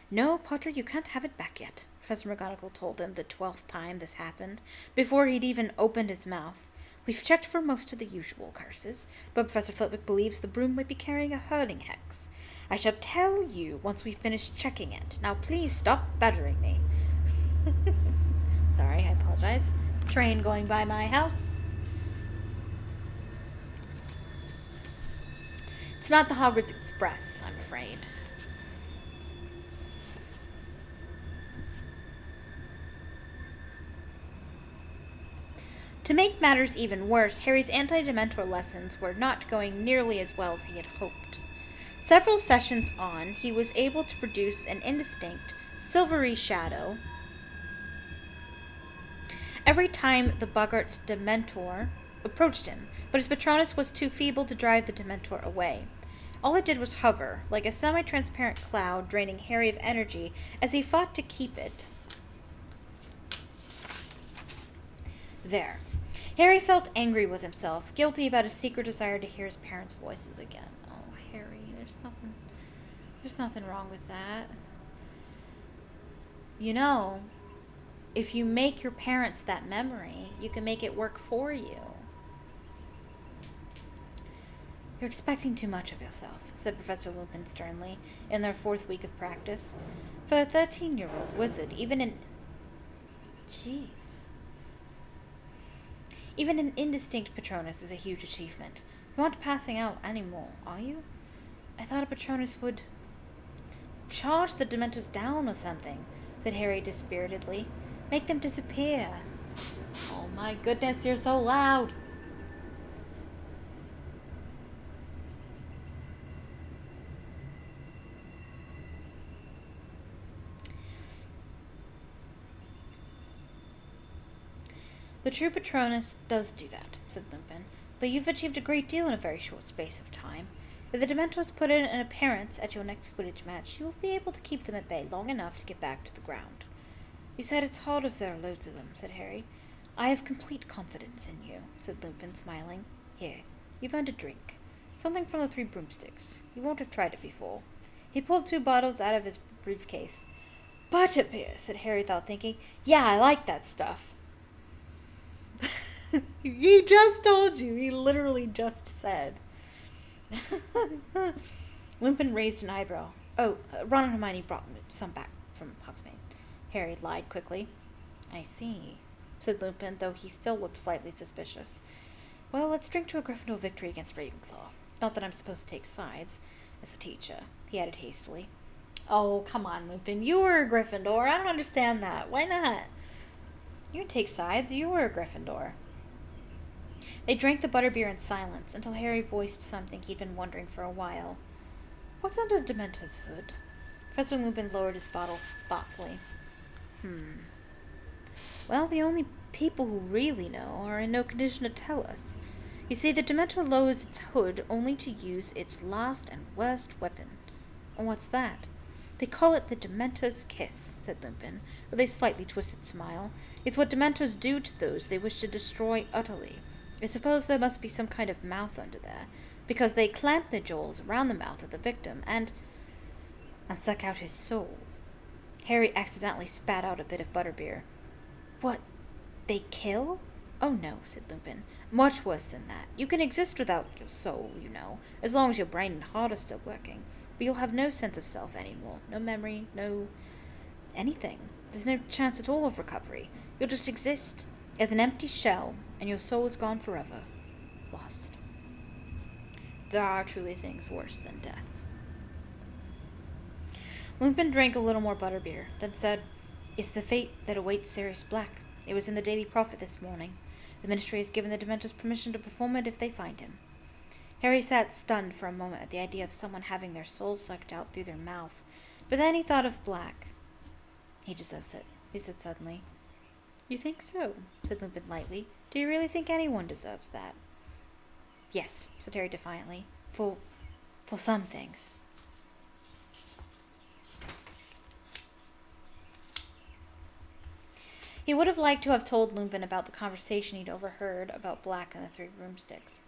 No, Potter, you can't have it back yet, Professor McGonagall told him the 12th time this happened, before he'd even opened his mouth. We've checked for most of the usual curses, but Professor Flitwick believes the broom might be carrying a hurling hex. I shall tell you once we've finished checking it. Now please stop bothering me. Sorry, I apologize. Train going by my house. It's not the Hogwarts Express, I'm afraid. To make matters even worse, Harry's anti-Dementor lessons were not going nearly as well as he had hoped. Several sessions on, he was able to produce an indistinct, silvery shadow every time the Boggart's Dementor approached him, but his Patronus was too feeble to drive the Dementor away. All it did was hover, like a semi-transparent cloud, draining Harry of energy as he fought to keep it there. Harry felt angry with himself, guilty about his secret desire to hear his parents' voices again. Oh, Harry, there's nothing wrong with that. You know, if you make your parents that memory, you can make it work for you. You're expecting too much of yourself, said Professor Lupin sternly, in their 4th week of practice. For a 13-year-old wizard, even an indistinct Patronus is a huge achievement. You aren't passing out anymore, are you? I thought a Patronus would charge the Dementors down or something, said Harry dispiritedly. Make them disappear. Oh my goodness, you're so loud. The true Patronus does do that, said Lupin, but you've achieved a great deal in a very short space of time. If the Dementors put in an appearance at your next Quidditch match, you will be able to keep them at bay long enough to get back to the ground. You said it's hard if there are loads of them, said Harry. I have complete confidence in you, said Lupin, smiling. Here, you've earned a drink. Something from the 3 broomsticks. You won't have tried it before. He pulled 2 bottles out of his briefcase. Butterbeer, said Harry without thinking. Yeah, I like that stuff. He just told you. He literally just said. Lupin raised an eyebrow. Oh, Ron and Hermione brought some back from Hogsmeade. Harry lied quickly. I see, said Lupin, though he still looked slightly suspicious. Well, let's drink to a Gryffindor victory against Ravenclaw. Not that I'm supposed to take sides. As a teacher, he added hastily. Oh, come on, Lupin. You were a Gryffindor. I don't understand that. Why not? You can take sides. You were a Gryffindor. They drank the butterbeer in silence until Harry voiced something he'd been wondering for a while. What's under Dementor's hood? Professor Lupin lowered his bottle thoughtfully. Well, the only people who really know are in no condition to tell us. You see, the Dementor lowers its hood only to use its last and worst weapon. And what's that? They call it the Dementor's kiss, said Lupin, with a slightly twisted smile. It's what Dementors do to those they wish to destroy utterly. I suppose there must be some kind of mouth under there, because they clamp their jaws around the mouth of the victim and suck out his soul. Harry accidentally spat out a bit of butterbeer. What They kill? Oh no, said Lupin. Much worse than that. You can exist without your soul, you know, as long as your brain and heart are still working. But you'll have no sense of self anymore. No memory, no anything. There's no chance at all of recovery. You'll just exist as an empty shell, and your soul is gone forever. Lost. There are truly things worse than death. Lupin drank a little more butterbeer, then said, It's the fate that awaits Sirius Black. It was in the Daily Prophet this morning. The Ministry has given the Dementors permission to perform it if they find him. Harry sat stunned for a moment at the idea of someone having their soul sucked out through their mouth, but then he thought of Black. He deserves it, he said suddenly. You think so? Said Lupin lightly. Do you really think anyone deserves that? Yes, said Harry defiantly. For some things. He would have liked to have told Lupin about the conversation he'd overheard about Black and the Three Broomsticks.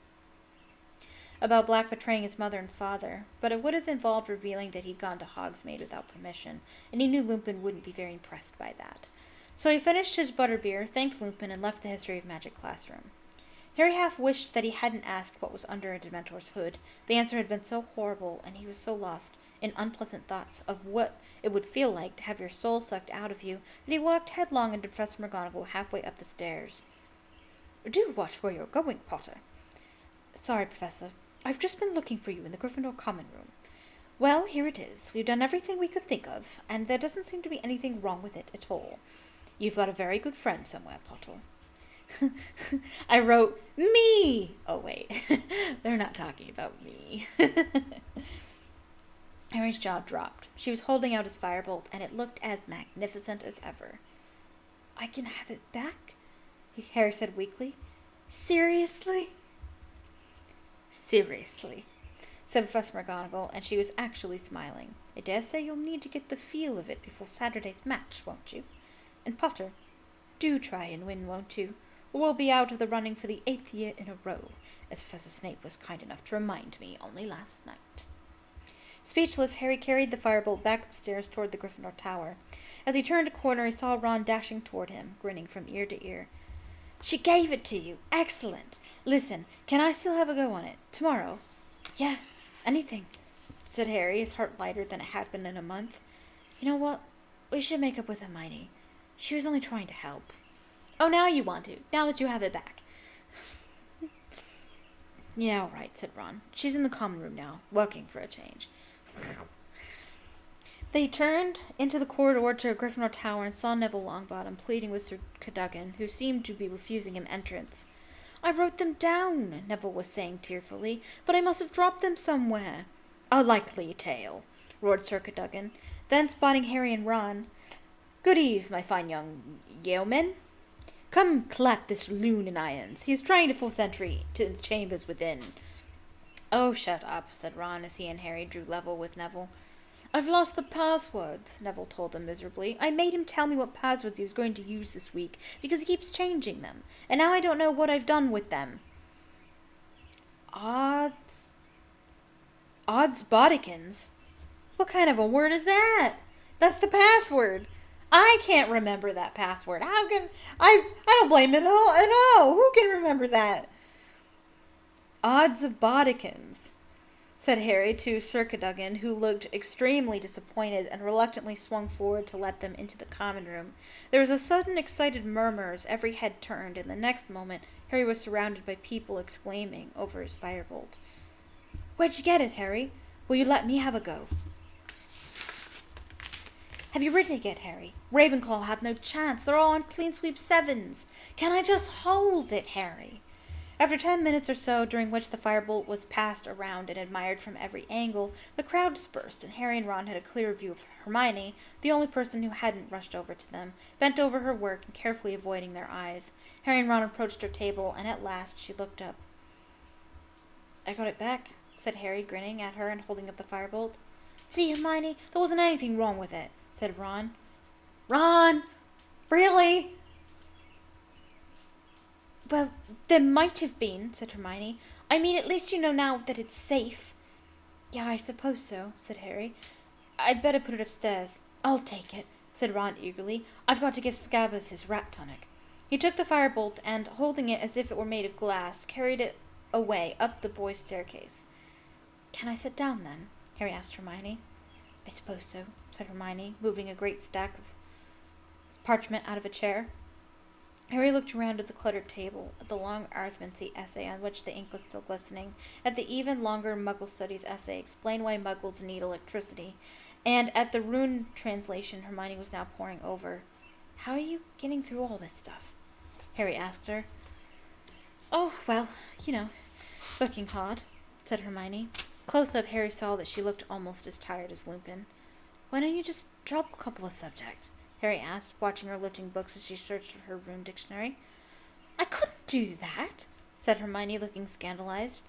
About Black betraying his mother and father, but it would have involved revealing that he'd gone to Hogsmeade without permission, and he knew Lupin wouldn't be very impressed by that. So he finished his butterbeer, thanked Lupin, and left the History of Magic classroom. Harry half wished that he hadn't asked what was under a Dementor's hood. The answer had been so horrible, and he was so lost in unpleasant thoughts of what it would feel like to have your soul sucked out of you that he walked headlong into Professor McGonagall halfway up the stairs. Do watch where you're going, Potter. Sorry, Professor. I've just been looking for you in the Gryffindor common room. Well, here it is. We've done everything we could think of, and there doesn't seem to be anything wrong with it at all. You've got a very good friend somewhere, Potter. I wrote, me! Oh, wait. They're not talking about me. Harry's jaw dropped. She was holding out his firebolt, and it looked as magnificent as ever. I can have it back? Harry said weakly. Seriously? Seriously, said Professor McGonagall, and she was actually smiling. I dare say you'll need to get the feel of it before Saturday's match, won't you? And Potter, do try and win, won't you? Or we'll be out of the running for the 8th year in a row, as Professor Snape was kind enough to remind me only last night. Speechless, Harry carried the firebolt back upstairs toward the Gryffindor Tower. As he turned a corner, he saw Ron dashing toward him, grinning from ear to ear. She gave it to you. Excellent. Listen, can I still have a go on it? Tomorrow? Yeah, anything, said Harry, his heart lighter than it had been in a month. You know what? We should make up with Hermione. She was only trying to help. Oh, now you want to, now that you have it back. Yeah, all right, said Ron. She's in the common room now, working for a change. They turned into the corridor to Gryffindor Tower and saw Neville Longbottom pleading with Sir Cadogan, who seemed to be refusing him entrance. I wrote them down, Neville was saying tearfully, but I must have dropped them somewhere. A likely tale, roared Sir Cadogan. Then, spotting Harry and Ron, Good eve, my fine young yeomen. Come clap this loon in irons. He is trying to force entry to the chambers within. Oh, shut up, said Ron as he and Harry drew level with Neville. I've lost the passwords, Neville told them miserably. I made him tell me what passwords he was going to use this week, because he keeps changing them, and now I don't know what I've done with them. Odds bodikins? What kind of a word is that? That's the password. I can't remember that password. How can... I don't blame it at all. Who can remember that? Odds of bodikins, said Harry to Sir Cadogan, who looked extremely disappointed and reluctantly swung forward to let them into the common room. There was a sudden excited murmur as every head turned, and the next moment Harry was surrounded by people exclaiming over his firebolt. Where'd you get it, Harry? Will you let me have a go? Have you written it yet, Harry? Ravenclaw had no chance. They're all on clean sweep 7s. Can I just hold it, Harry? After 10 minutes or so, during which the firebolt was passed around and admired from every angle, the crowd dispersed, and Harry and Ron had a clear view of Hermione, the only person who hadn't rushed over to them, bent over her work and carefully avoiding their eyes. Harry and Ron approached her table, and at last she looked up. I got it back, said Harry, grinning at her and holding up the firebolt. See, Hermione, there wasn't anything wrong with it, said Ron. Ron! Really? Well, there might have been, said Hermione. I mean, at least you know now that it's safe. Yeah, I suppose so, said Harry. I'd better put it upstairs. I'll take it, said Ron eagerly. I've got to give Scabbers his rat tonic. He took the firebolt and, holding it as if it were made of glass, carried it away up the boys' staircase. Can I sit down, then? Harry asked Hermione. I suppose so, said Hermione, moving a great stack of parchment out of a chair. Harry looked around at the cluttered table, at the long arithmancy essay on which the ink was still glistening, at the even longer Muggle Studies essay, Explain Why Muggles Need Electricity, and at the rune translation Hermione was now poring over. How are you getting through all this stuff? Harry asked her. Oh, well, working hard, said Hermione. Close up, Harry saw that she looked almost as tired as Lupin. Why don't you just drop a couple of subjects? Harry asked, watching her lifting books as she searched for her rune dictionary. I couldn't do that, said Hermione, looking scandalized.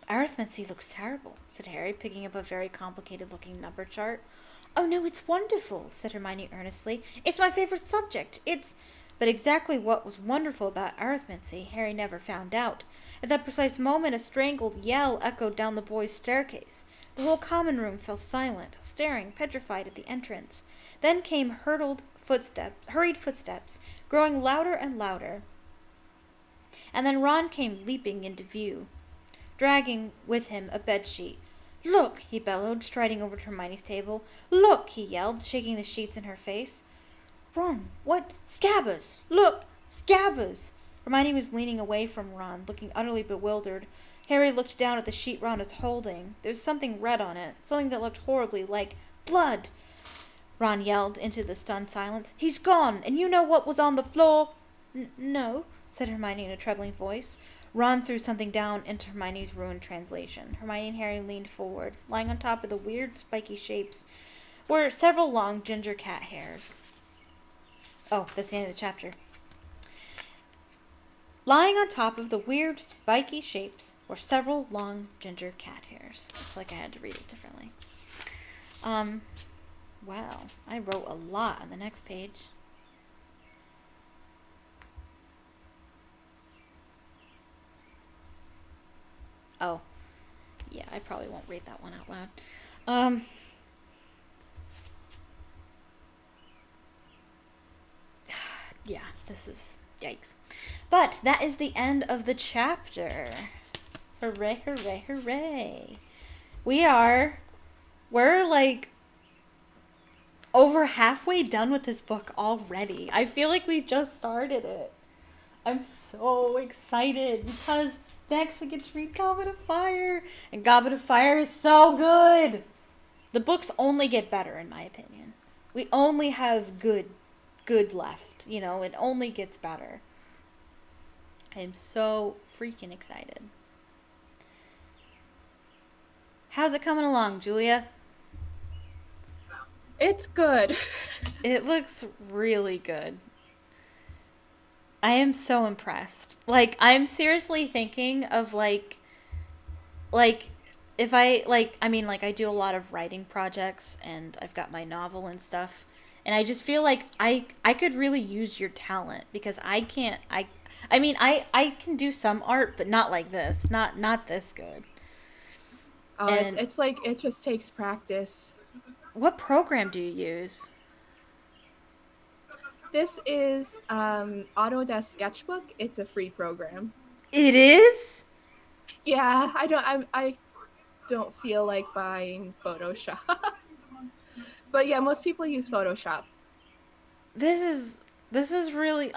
Arithmancy looks terrible, said Harry, picking up a very complicated-looking number chart. Oh, no, it's wonderful, said Hermione earnestly. It's my favorite subject. But exactly what was wonderful about arithmancy, Harry never found out. At that precise moment, a strangled yell echoed down the boys' staircase. The whole common room fell silent, staring, petrified at the entrance. Then came hurried footsteps, growing louder and louder. And then Ron came leaping into view, dragging with him a bedsheet. Look, he bellowed, striding over to Hermione's table. Look, he yelled, shaking the sheets in her face. Ron, what? Scabbers! Look! Scabbers! Hermione was leaning away from Ron, looking utterly bewildered. Harry looked down at the sheet Ron was holding. There was something red on it, something that looked horribly like blood. Ron yelled into the stunned silence. He's gone, and you know what was on the floor? No, said Hermione in a trembling voice. Ron threw something down into Hermione's ruined translation. Hermione and Harry leaned forward. Lying on top of the weird, spiky shapes were several long ginger cat hairs. Oh, that's the end of the chapter. Lying on top of the weird, spiky shapes were several long ginger cat hairs. I feel like I had to read it differently. Wow, I wrote a lot on the next page. Oh, yeah, I probably won't read that one out loud. Yeah, this is yikes. But that is the end of the chapter. Hooray, hooray, hooray. We're like over halfway done with this book already. I feel like we just started it. I'm so excited because next we get to read Goblet of Fire. And Goblet of Fire is so good. The books only get better, in my opinion. We only have good left. It only gets better. I am so freaking excited. How's it coming along, Julia? It's good. It looks really good. I am so impressed. Like, I'm seriously thinking of if I do a lot of writing projects and I've got my novel and stuff, and I just feel like I could really use your talent because I can do some art, but not like this. Not this good. It's like it just takes practice. What program do you use? This is Autodesk Sketchbook. It's a free program. It is? Yeah, I don't feel like buying Photoshop. But yeah, most people use Photoshop. This is really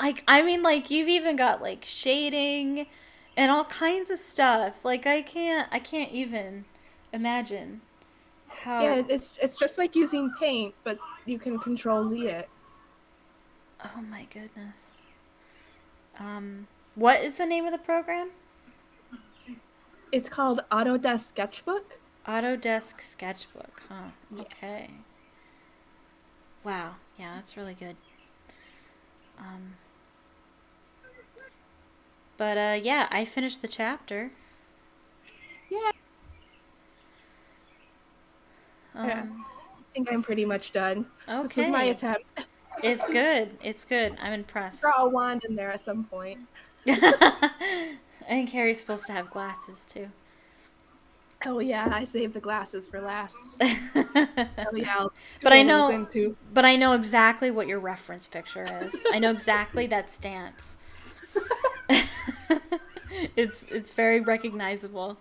you've even got like shading and all kinds of stuff. Like I can't even imagine how. Yeah, it's just like using paint, but you can Control Z it. Oh my goodness. What is the name of the program? It's called Autodesk Sketchbook. Autodesk Sketchbook, huh? Okay. Wow. Yeah, that's really good. But yeah, I finished the chapter. Yeah. I think I'm pretty much done. Okay. This was my attempt. It's good. It's good. I'm impressed. Draw a wand in there at some point. I think Harry's supposed to have glasses too. Oh yeah, I saved the glasses for last. Oh yeah, I'll do But I all those know, in too. but I know exactly what your reference picture is. I know exactly that stance. It's very recognizable.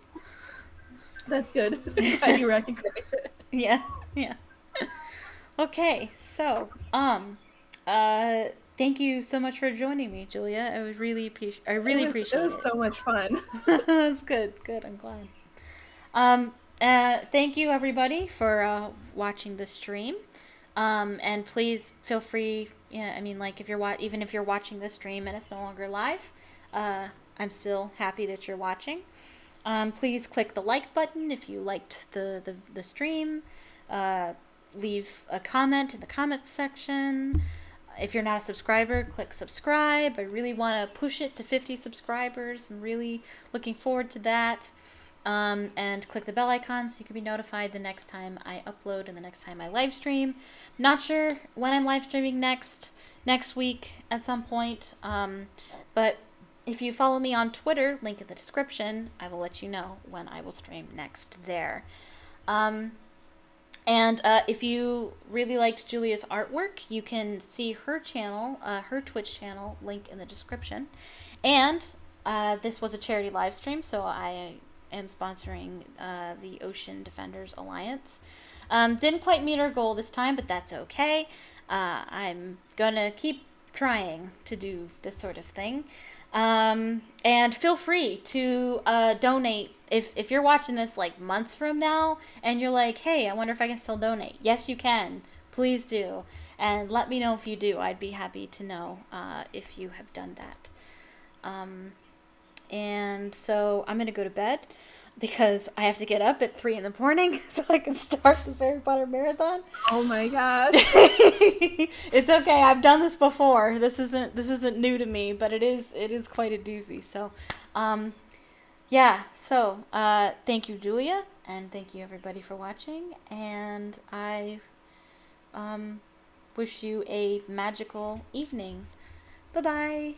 That's good. I'm glad you recognize it. Yeah, yeah. Okay, so uh, thank you so much for joining me, Julia. I really It appreciate was it. so much fun. That's good. Good. I'm glad. Um, thank you everybody for watching the stream. And please feel free. Yeah, I mean, like if even if you're watching the stream and it's no longer live, I'm still happy that you're watching. Please click the like button if you liked the stream. Uh, Leave a comment in the comment section. If you're not a subscriber, click subscribe. I really want to push it to 50 subscribers. I'm really looking forward to that. And click the bell icon so you can be notified the next time I upload and the next time I live stream. Not sure when I'm live streaming next week at some point. But if you follow me on Twitter, link in the description, I will let you know when I will stream next there. And if you really liked Julia's artwork, you can see her channel, her Twitch channel, link in the description. And this was a charity live stream, so I am sponsoring the Ocean Defenders Alliance. Didn't quite meet our goal this time, but that's okay. I'm gonna keep trying to do this sort of thing. And feel free to donate if you're watching this like months from now and you're like, hey, I wonder if I can still donate. Yes, you can. Please do. And let me know if you do. I'd be happy to know if you have done that. And so I'm going to go to bed because I have to get up at 3 in the morning so I can start this Harry Potter marathon. Oh my god. It's okay. I've done this before. This isn't new to me, but it is quite a doozy. So, yeah. So, thank you, Julia, and thank you everybody for watching. And I wish you a magical evening. Bye bye.